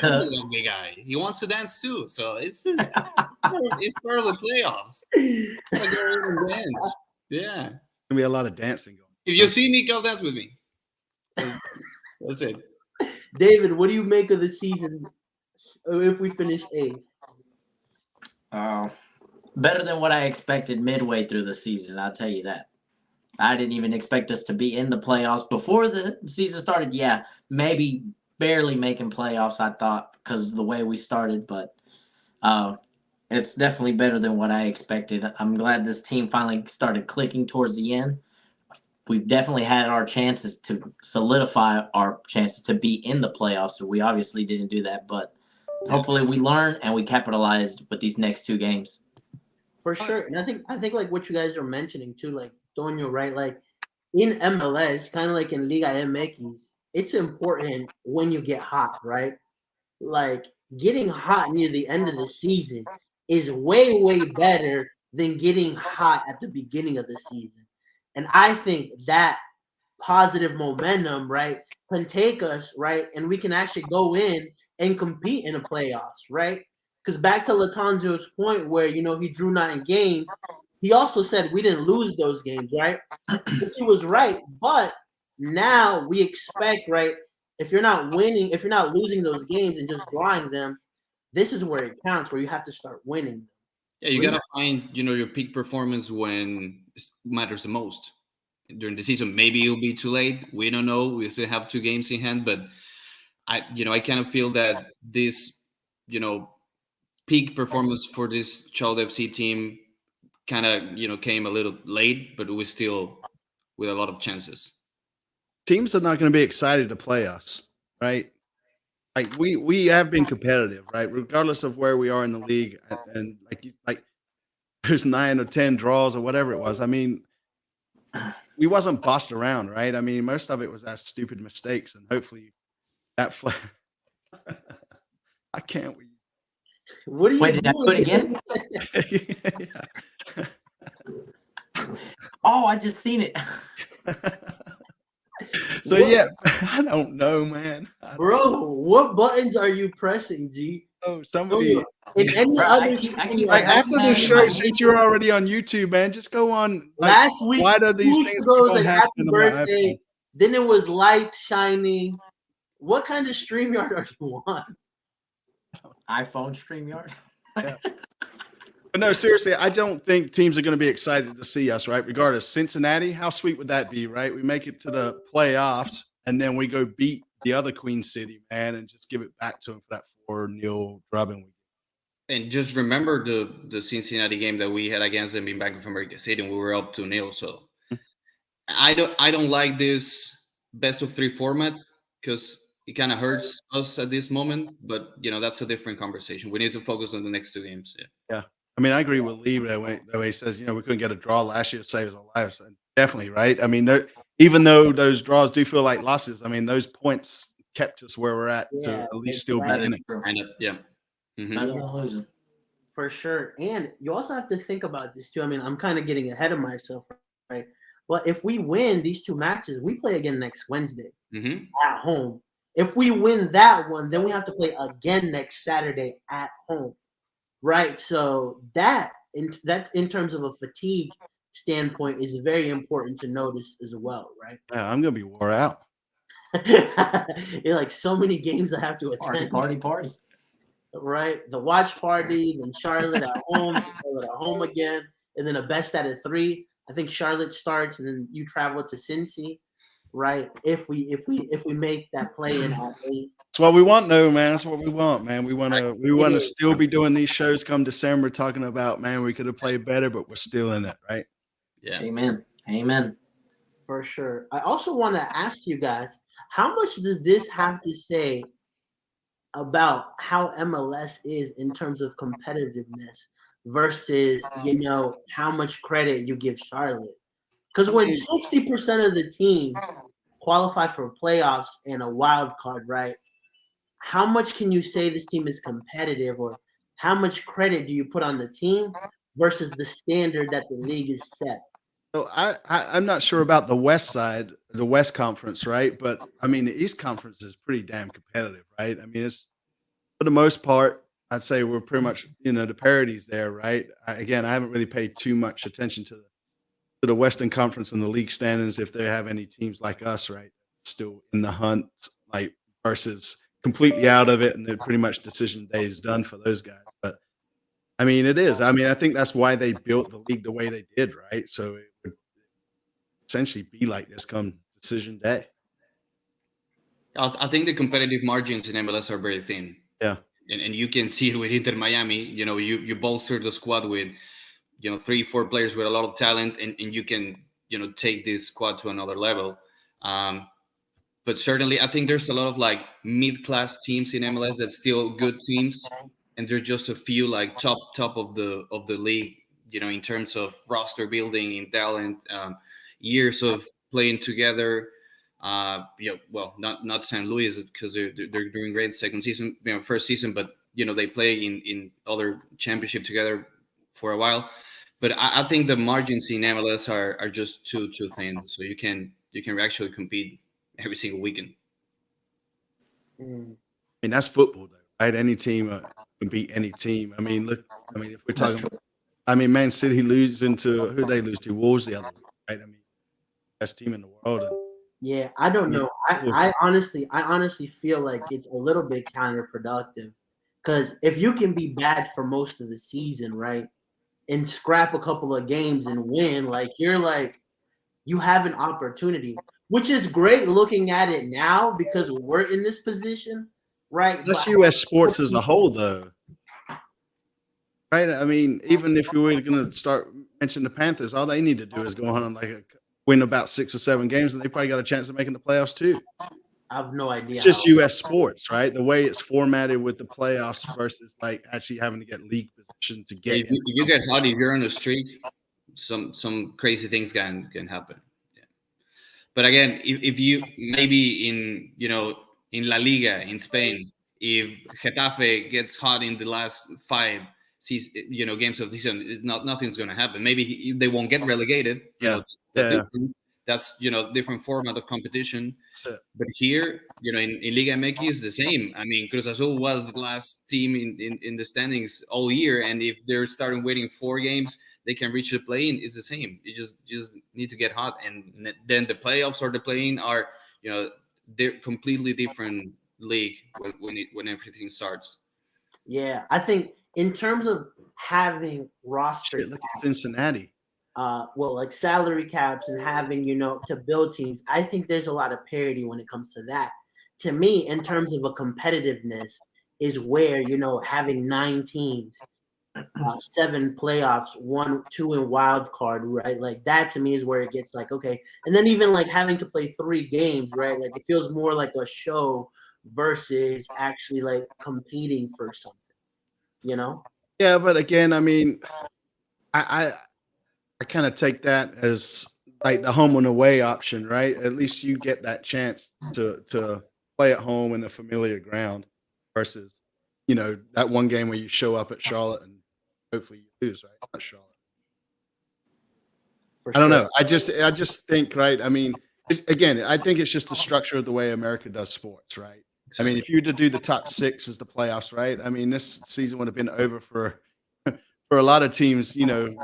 ugly guy, he wants to dance too. So it's part of the playoffs. Dance. Yeah, Gonna be a lot of dancing going. If you see me, go dance with me. That's it. David, what do you make of the season if we finish 8th? Better than what I expected midway through the season, I'll tell you that. I didn't even expect us to be in the playoffs before the season started. Yeah, maybe barely making playoffs, I thought, because of the way we started. But it's definitely better than what I expected. I'm glad this team finally started clicking towards the end. we've definitely had our chances to solidify our chances to be in the playoffs. So we obviously didn't do that, but hopefully we learn and we capitalized with these next 2 games. For sure. And I think like what you guys are mentioning too, like Donio, right? Like in MLS, kind of like in Liga MX, it's important when you get hot, right? Like getting hot near the end of the season is way, way better than getting hot at the beginning of the season. And I think that positive momentum, right, can take us, right, and we can actually go in and compete in the playoffs, right? Because back to Latanzio's point where, he drew 9 games, he also said we didn't lose those games, right? Which he was right. But now we expect, right, if you're not winning, if you're not losing those games and just drawing them, this is where it counts, where you have to start winning. Yeah, you gotta find your peak performance when it matters the most during the season. Maybe it'll be too late. We don't know. We still have 2 games in hand, but I kind of feel that this peak performance for this Charlotte FC team kind of came a little late, but it was still with a lot of chances. Teams are not going to be excited to play us, right? Like we have been competitive, right? Regardless of where we are in the league, and like there's 9 or 10 draws or whatever it was. I mean, we wasn't bossed around, right? I mean, most of it was our stupid mistakes, and hopefully that. I can't. What are you Wait, did I do it again? Oh, I just seen it. So yeah, I don't know, man. Bro, what buttons are you pressing, G? Oh, somebody. In any Bro, other I keep Like after the show, since you're already on YouTube, man, just go on. Like, last week, why do these 2 things weeks ago, keep was on like happy happening on my birthday. iPhone? Then it was lights shining. What kind of StreamYard are you on? iPhone StreamYard. Yeah. But no, seriously, I don't think teams are going to be excited to see us, right? Regardless, Cincinnati, how sweet would that be, right? We make it to the playoffs, and then we go beat the other Queen City, man, and just give it back to them for that 4-0 drubbing. And just remember the Cincinnati game that we had against them in Bank of America Stadium. We were up 2-0. So I don't like this best of 3 format because it kind of hurts us at this moment. But that's a different conversation. We need to focus on the next 2 games. Yeah. I mean, I agree with Lee that way he says, we couldn't get a draw last year to save our lives. Definitely, right? I mean, even though those draws do feel like losses, I mean, those points kept us where we're at to at least still be in it. Kind of, yeah. Mm-hmm. For sure. And you also have to think about this too. I mean, I'm kind of getting ahead of myself, right? But if we win these 2 matches, we play again next Wednesday at home. If we win that one, then we have to play again next Saturday at home. Right, so that in terms of a fatigue standpoint is very important to notice as well, right? Yeah, I'm gonna be wore out. You're like so many games I have to attend. Party. Right, the watch party, then Charlotte at home, Charlotte at home again, and then a best out of 3. I think Charlotte starts, and then you travel to Cincy. Right, if we make that play in at 8. That's what we want, though, man. That's what we want, man. We want to still be doing these shows come December, talking about, man, we could have played better, but we're still in it, right? Yeah. Amen. For sure. I also want to ask you guys, how much does this have to say about how MLS is in terms of competitiveness versus, how much credit you give Charlotte? Because when 60% of the team qualify for playoffs and a wild card, right? How much can you say this team is competitive, or how much credit do you put on the team versus the standard that the league is set? So I'm not sure about the West side, the West Conference, right? But I mean, the East Conference is pretty damn competitive, right? I mean, it's for the most part, I'd say we're pretty much, the parity's there, right? I haven't really paid too much attention to the Western Conference and the league standings, if they have any teams like us, right, still in the hunt, like versus completely out of it, and then pretty much decision day is done for those guys. But I mean, it is. I mean, I think that's why they built the league the way they did, right? So it would essentially be like this come decision day. I think the competitive margins in MLS are very thin. Yeah. And you can see it with Inter Miami. You bolster the squad with 3-4 players with a lot of talent, and you can take this squad to another level. But certainly, I think there's a lot of like mid-class teams in MLS that's still good teams, and there's just a few like top of the league, in terms of roster building, in talent, years of playing together. Well, not St. Louis, because they're doing great second season, first season, but they play in other championship together for a while. But I think the margins in MLS are just too thin, so you can actually compete every single weekend. I mean, that's football, though, right? Any team can beat any team. I mean, look. I mean, if we're talking, Man City losing to who they lose to? Wolves the other week, right? I mean, best team in the world. Yeah, I don't know. I honestly feel like it's a little bit counterproductive, because if you can be bad for most of the season, right, and scrap a couple of games and win, you have an opportunity, which is great looking at it now because we're in this position, right? That's U.S. sports as a whole, though, right? I mean, even if you were going to start mentioning the Panthers, all they need to do is go on win about 6 or 7 games, and they probably got a chance of making the playoffs too. I have no idea. It's just U.S. sports, right? The way it's formatted with the playoffs versus actually having to get league position to get. If you get hot, if you're on a streak, some crazy things can happen. Yeah. But again, if you maybe in La Liga in Spain, if Getafe gets hot in the last 5 games of the season, nothing's going to happen. Maybe they won't get relegated. That's different format of competition. But here, in Liga MX is the same. I mean, Cruz Azul was the last team in the standings all year, and if they're starting waiting 4 games, they can reach the play-in. It's the same. You just need to get hot, and then the playoffs or the play-in are they're completely different league when everything starts. Yeah, I think in terms of having roster, look at Cincinnati. Like salary caps and having, to build teams, I think there's a lot of parity when it comes to that. To me, in terms of a competitiveness, is where, having 9 teams, 7 playoffs, 1, 2 in wild card, right? Like that to me is where it gets okay. And then even having to play 3 games, right? Like it feels more like a show versus actually competing for something, Yeah, but again, I mean, I kind of take that as the home and away option, right? At least you get that chance to play at home in a familiar ground versus, that one game where you show up at Charlotte and hopefully you lose, right? Not Charlotte. I don't know. I just think, right? I mean, I think it's just the structure of the way America does sports, right? I mean, if you were to do the top 6 as the playoffs, right? I mean, this season would have been over for a lot of teams,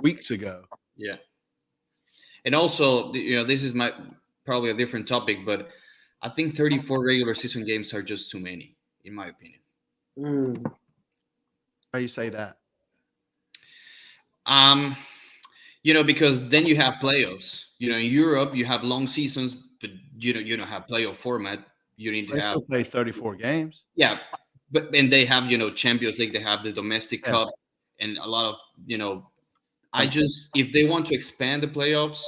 weeks ago. Yeah. And also, this is probably a different topic, but I think 34 regular season games are just too many, in my opinion. How you say that? Because then you have playoffs. In Europe, you have long seasons, but you don't have playoff format. You need to still play 34 games. Yeah, and they have Champions League. They have the domestic cup, and a lot of if they want to expand the playoffs,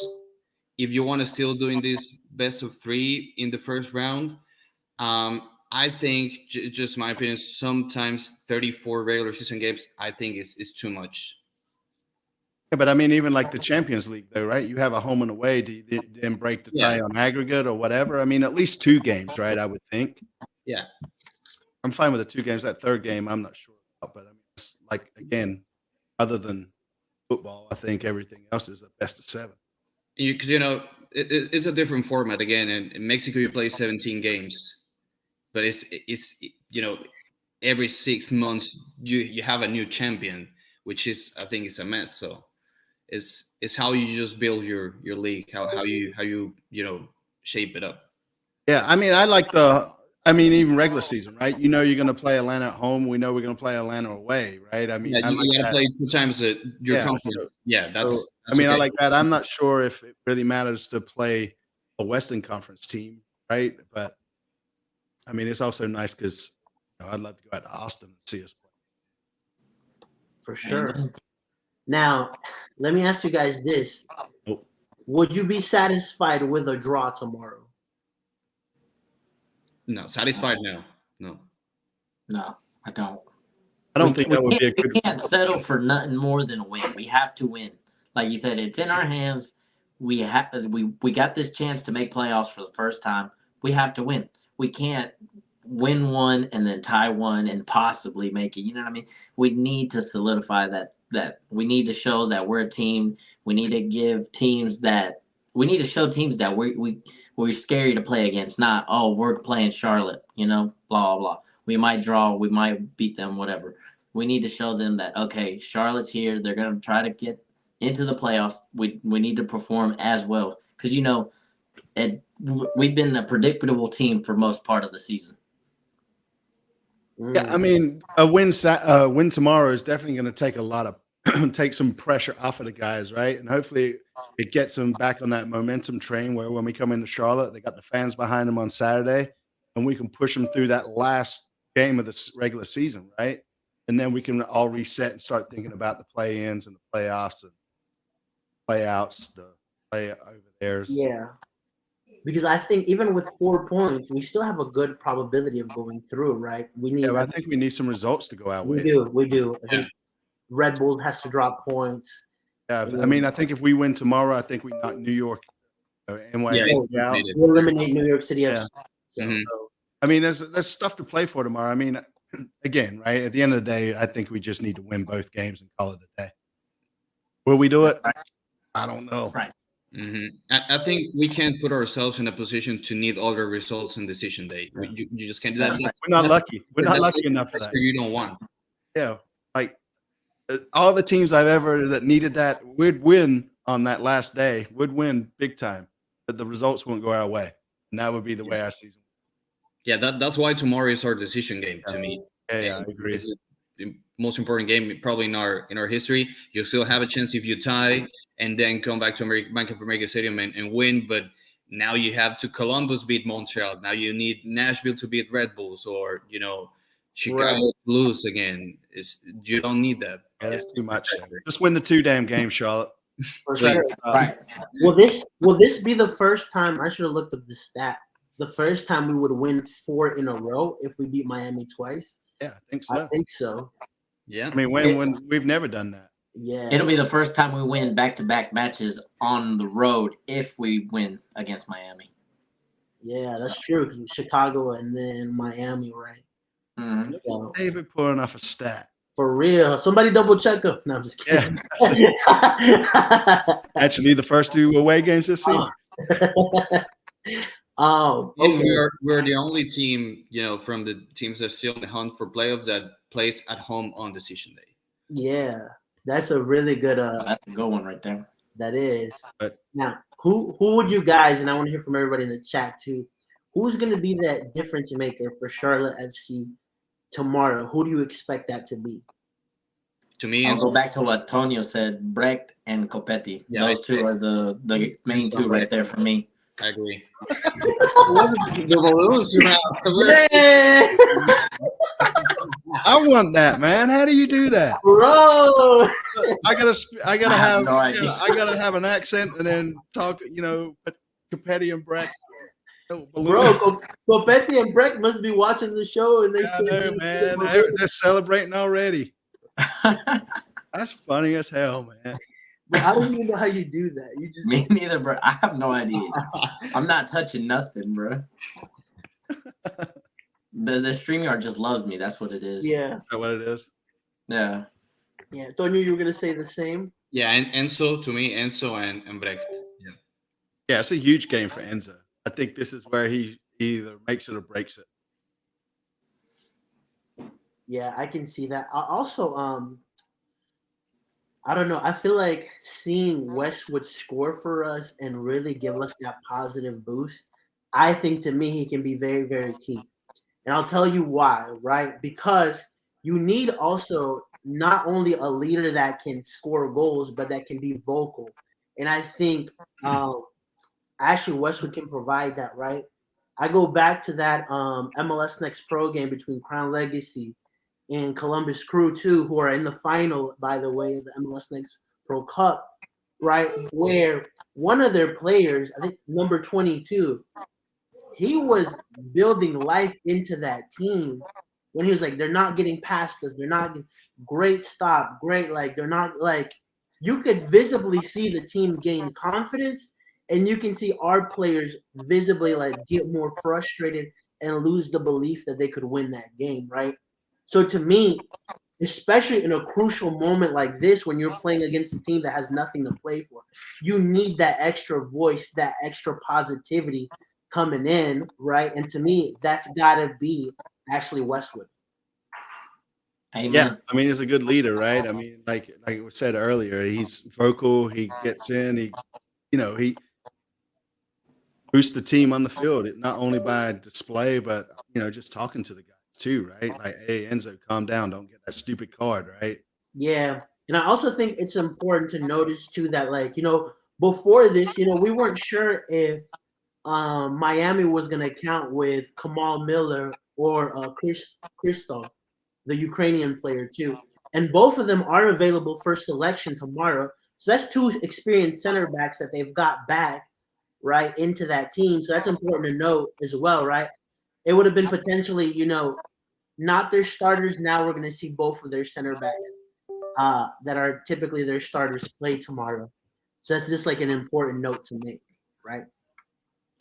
if you want to still doing this best of 3 in the first round, I think just my opinion, sometimes 34 regular season games, I think is too much. Yeah, but I mean, even the Champions League, though, right? You have a home and away. Do you then break the tie on aggregate or whatever? I mean, at least 2 games, right? I would think. Yeah, I'm fine with the 2 games. That 3rd game, I'm not sure about, but I mean, it's again, other than football, I think everything else is a best of 7. Because it's a different format again. And in Mexico, you play 17 games, but it's every 6 months you have a new champion, which is, I think, is a mess. So it's how you just build your league, how you shape it up. Yeah, I mean, even regular season, right? You're going to play Atlanta at home. We know we're going to play Atlanta away, right? I mean, you got to play 2 times your comfort. That's I mean, okay. I like that. I'm not sure if it really matters to play a Western Conference team, right? But I mean, it's also nice because I'd love to go out to Austin and see us play. For sure. Now, let me ask you guys this. Would you be satisfied with a draw tomorrow? No, satisfied? No. No, I don't. I don't think that would be a good. We can't settle for nothing more than a win. We have to win. Like you said, it's in our hands. We got this chance to make playoffs for the first time. We have to win. We can't win one and then tie one and possibly make it. You know what I mean? We need to solidify that we need to show that we're a team. We need to give teams that we need to show teams that we're scary to play against. Not, oh, we're playing Charlotte, blah blah blah. We might draw, we might beat them, whatever. We need to show them that, okay, Charlotte's here. They're gonna try to get into the playoffs. We need to perform as well because we've been a predictable team for most part of the season. Yeah, I mean, a win tomorrow is definitely going to take a lot of take some pressure off of the guys, right? And hopefully it gets them back on that momentum train where when we come into Charlotte, they got the fans behind them on Saturday, and we can push them through that last game of the regular season, right? And then we can all reset and start thinking about the play-ins and the playoffs and play-outs, the play over theirs. Yeah. Because I think even with 4 points, we still have a good probability of going through, right? I think we need some results to go out with. We do. I think Red Bull has to drop points. Yeah, I mean, I think if we win tomorrow, I think we knock New York, NYC out. We eliminate New York City FC. So, I mean, there's stuff to play for tomorrow. I mean, again, right at the end of the day, I think we just need to win both games and call it a day. Will we do it? I don't know. Right. I think we can't put ourselves in a position to need other results in decision day. You just can't do that. We're not lucky. We're not lucky enough for that. You don't want. Yeah, like all the teams that needed that would win on that last day, would win big time, but the results won't go our way, and that would be the way our season. Yeah, that's why tomorrow is our decision game to me. Yeah, I agree. It's the most important game probably in our history. You still have a chance if you tie and then come back to Bank of America Stadium and win. But now you have to Columbus beat Montreal. Now you need Nashville to beat Red Bulls, or Chicago lose again. You don't need that. Yeah, that's too much. Just win the 2 damn games, Charlotte. For sure. Right. Will this be the first time? I should have looked up the stat. The first time we would win 4 in a row if we beat Miami twice. Yeah, I think so. Yeah. I mean, when we've never done that. Yeah. It'll be the first time we win back-to-back matches on the road if we win against Miami. Yeah, that's true. Chicago and then Miami, right? Mm-hmm. So, David pulling off a stat. For real. Somebody double check him. No, I'm just kidding. Yeah. Actually, the first 2 away games this season. Okay. We're the only team, from the teams that are still in the hunt for playoffs that plays at home on decision day. Yeah, that's a really good. That's a good one right there. That is. But now, who would you guys? And I want to hear from everybody in the chat too. Who's going to be that difference maker for Charlotte FC tomorrow? Who do you expect that to be? To me, I'll go back to what Tonio said. Brecht and Copetti. Yeah, those 2 are the main 2 right there for me. I agree. I want that, man. How do you do that, bro? I gotta have no idea. I gotta have an accent and then talk. Copetti and Brecht. Bro, Copetti and Brecht must be watching the show, and they say, man, they're celebrating already. That's funny as hell, man. But I don't even know how you do that. You just Me neither, bro. I have no idea. I'm not touching nothing, bro. The StreamYard just loves me. That's what it is. Yeah. Is that what it is? Yeah. Yeah. Tonio, you were gonna say the same? Yeah, and Enzo, to me, Enzo and Brecht. Yeah. Yeah, it's a huge game for Enzo. I think this is where he either makes it or breaks it. Yeah, I can see that. Also, I don't know. I feel like seeing Westwood score for us and really give us that positive boost, I think to me he can be very, very key. And I'll tell you why, right? Because you need also not only a leader that can score goals, but that can be vocal. And I think actually Westwood can provide that, right? I go back to that MLS Next Pro game between Crown Legacy and Columbus Crew too, who are in the final, by the way, of the MLS Next Pro Cup. right? Where one of their players, I think number 22, he was building life into that team when he was like, they're not getting past us. They're not great stop, great. Like, they're not like, you could visibly see the team gain confidence, and you can see our players visibly like get more frustrated and lose the belief that they could win that game, right? So to me, especially in a crucial moment like this when you're playing against a team that has nothing to play for, you need that extra voice, that extra positivity coming in, right? And to me, that's got to be Ashley Westwood. Amen. Yeah, I mean, he's a good leader, right? I mean, like we said earlier, he's vocal. He gets in. He boosts the team on the field, not only by display, but just talking to the guys too, right? Like, hey, Enzo, calm down. Don't get that stupid card, right? Yeah. And I also think it's important to notice too that, like, before this, we weren't sure if Miami was going to count with Kamal Miller or Christoph, the Ukrainian player too. And both of them are available for selection tomorrow. So that's two experienced center backs that they've got back, right, into that team. So that's important to note as well, right? It would have been potentially, not their starters. Now we're going to see both of their center backs that are typically their starters play tomorrow. So that's just like an important note to make, right?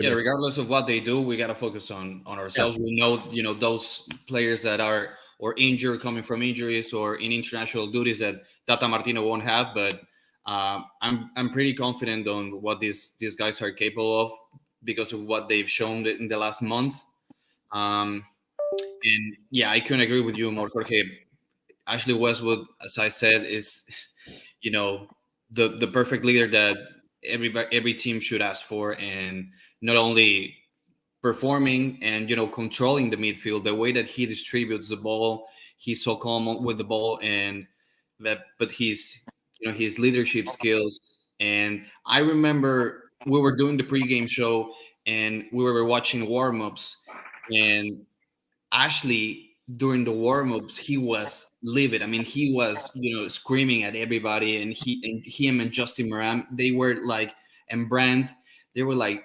Yeah, regardless of what they do, we got to focus on ourselves. Yeah. We know, those players that are or injured, coming from injuries or in international duties that Tata Martino won't have. But I'm pretty confident on what these guys are capable of because of what they've shown in the last month. And yeah, I couldn't agree with you more, Jorge. Ashley Westwood, as I said, is the perfect leader that every team should ask for, and not only performing and controlling the midfield, the way that he distributes the ball, he's so calm with the ball, but his leadership skills. And I remember we were doing the pregame show and we were watching warm-ups, and Ashley during the warm-ups, he was livid. I mean, he was screaming at everybody, and him and Justin Moran, they were like, and Brandt, they were like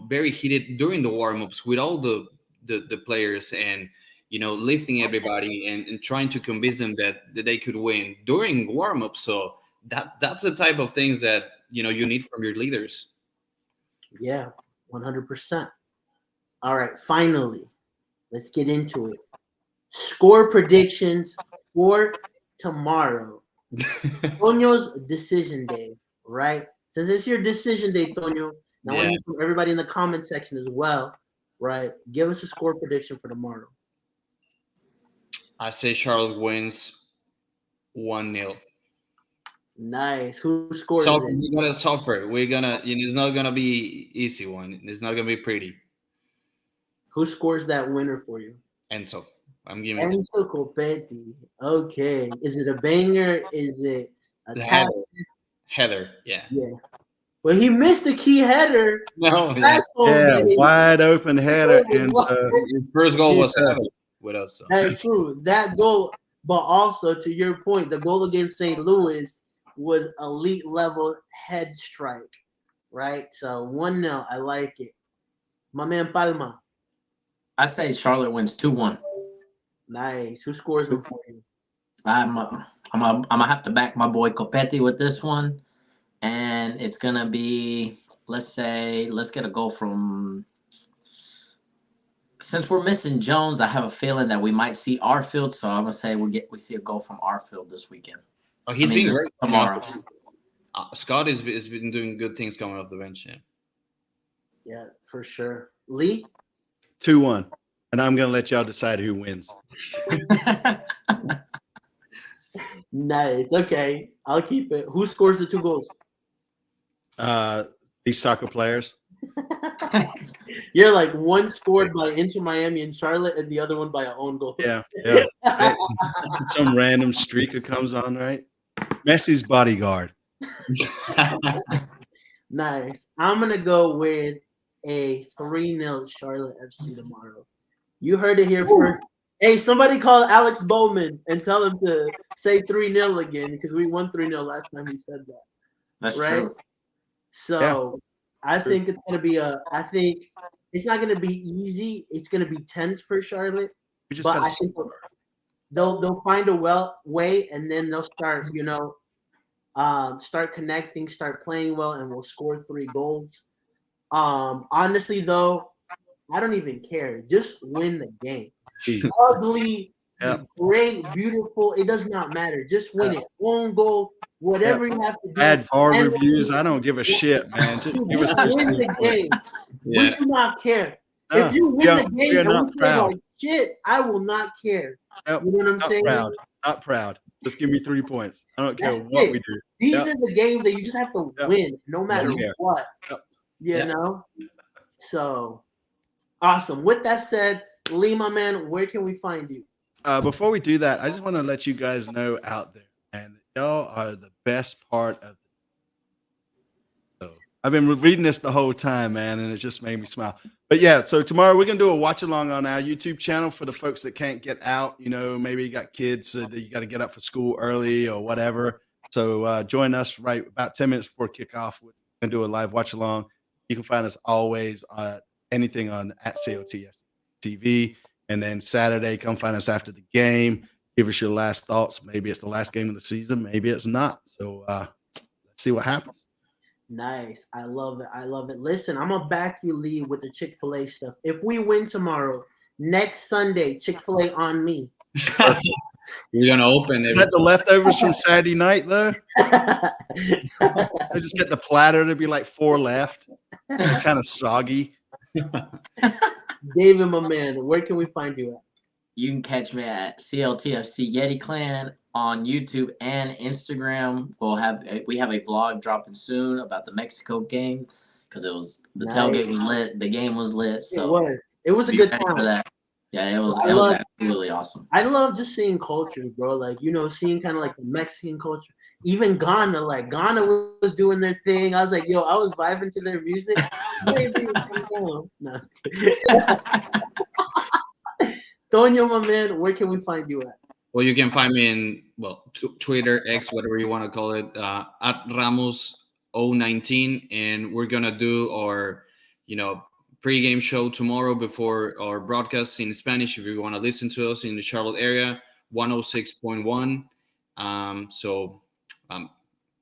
very heated during the warm-ups with all the players, and lifting everybody and trying to convince them that they could win during warm-ups. So that's the type of things that you need from your leaders. Yeah, 100%. All right, finally, let's get into it. Score predictions for tomorrow. Tonio's decision day, right? So this is your decision day, Tonio. Now, I want you from everybody in the comment section as well, right? Give us a score prediction for tomorrow. I say Charlotte wins 1-0. Nice. Who scores? So we're gonna suffer. We're gonna. It's not gonna be easy one. It's not gonna be pretty. Who scores that winner for you? Enzo. I'm giving Enzo Copetti. Okay. Is it a banger? Is it a header? Yeah. Yeah. Well, he missed the key header. No. Yeah, wide open header. And his first goal was header with us. So. That's true. That goal, but also to your point, the goal against St. Louis was elite level head strike, right? So 1-0. I like it. My man Palma. I say Charlotte wins 2-1. Nice. Who scores them for you? I'm gonna have to back my boy Copetti with this one, and it's gonna be let's get a goal from. Since we're missing Jones, I have a feeling that we might see Arfield, so I'm gonna say we see a goal from Arfield this weekend. Oh, he's been great tomorrow. Scott has been doing good things coming off the bench. Yeah, for sure. Lee? 2-1. And I'm going to let y'all decide who wins. Nice. Okay. I'll keep it. Who scores the 2 goals? These soccer players. You're like one scored by Inter Miami and Charlotte and the other one by a own goal. Yeah. Some random streaker comes on, right? Messi's bodyguard. Nice. I'm going to go with a 3-0 Charlotte FC tomorrow. You heard it here first. Hey, somebody call Alex Bowman and tell him to say 3-0 again because we won 3-0 last time he said that. That's right? true. So I think it's gonna be I think it's not gonna be easy. It's gonna be tense for Charlotte, We just but gotta I think they'll find a way, and then they'll start start connecting, start playing well, and we'll score 3 goals. Honestly though, I don't even care. Just win the game. Ugly, great, beautiful. It does not matter. Just win it. Own goal, whatever you have to do. Add VAR reviews. I don't give a shit, man. Just give us win the game. Yeah. We do not care. If you win the game we are and not we feel proud. like shit, I will not care. Nope, You know what I'm not saying? proud. Not proud. Just give me 3 points. I don't care That's what it. we do. These are the games that you just have to win, no matter care. what. Yep. You know? So awesome. With that said, Lee, my man, where can we find you? Before we do that, I just want to let you guys know out there, man, that y'all are the best part of so I've been reading this the whole time, man, and it just made me smile. But yeah, so tomorrow we're gonna do a watch along on our YouTube channel for the folks that can't get out. You know, maybe you got kids that you got to get up for school early or whatever. So join us right about 10 minutes before kickoff. We're gonna do a live watch along. You can find us always anything on at COTS TV. And then Saturday, come find us after the game. Give us your last thoughts. Maybe it's the last game of the season. Maybe it's not. So let's see what happens. Nice. I love it. I love it. Listen, I'm going to back you, Lee, with the Chick-fil-A stuff. If we win tomorrow, next Sunday, Chick-fil-A on me. We're going to open it. Is that the leftovers from Saturday night, though? I just get the platter to be like 4 left. Kind of soggy. David, my man, where can we find you at? You can catch me at CLTFC Yeti Clan on YouTube and Instagram. We have a vlog dropping soon about the Mexico game because it was the tailgate was lit, the game was lit. So it was a good time for that. Yeah, it was absolutely awesome. I love just seeing cultures, bro. Like, you know, seeing kind of like the Mexican culture. Even Ghana, like Ghana was doing their thing. I was like, yo, I was vibing to their music. No, Tonyo, my man, where can we find you at? Well, you can find me in Twitter, X, whatever you want to call it, at Ramos019, and we're gonna do our pregame show tomorrow before our broadcast in Spanish. If you want to listen to us in the Charlotte area, 106.1. So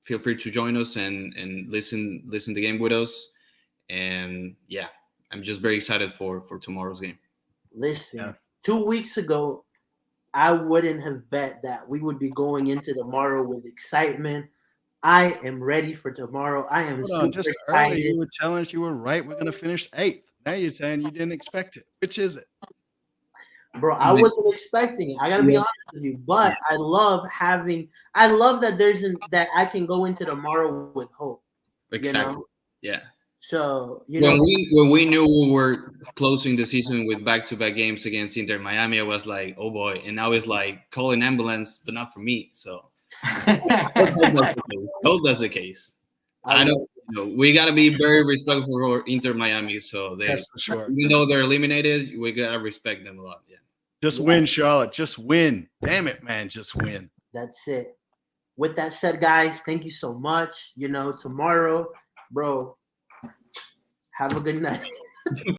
feel free to join us and listen the game with us. And yeah, I'm just very excited for tomorrow's game. Listen, 2 weeks ago, I wouldn't have bet that we would be going into tomorrow with excitement. I am ready for tomorrow. I am super excited. Earlier you were telling us you were right. We're going to finish 8th. Now you're saying you didn't expect it. Which is it? Bro, I wasn't expecting it. I got to be honest with you. But I love that that I can go into tomorrow with hope. Exactly. You know? Yeah. So, when we knew we were closing the season with back-to-back games against Inter Miami, I was like, oh boy. And now it's like, call an ambulance, but not for me. So hope that's the case. I know we got to be very respectful for Inter Miami. So that's for sure. Even though they're eliminated, we got to respect them a lot. Yeah. Just win, Charlotte. Just win. Damn it, man. Just win. That's it. With that said, guys, thank you so much. Tomorrow, bro, have a good night.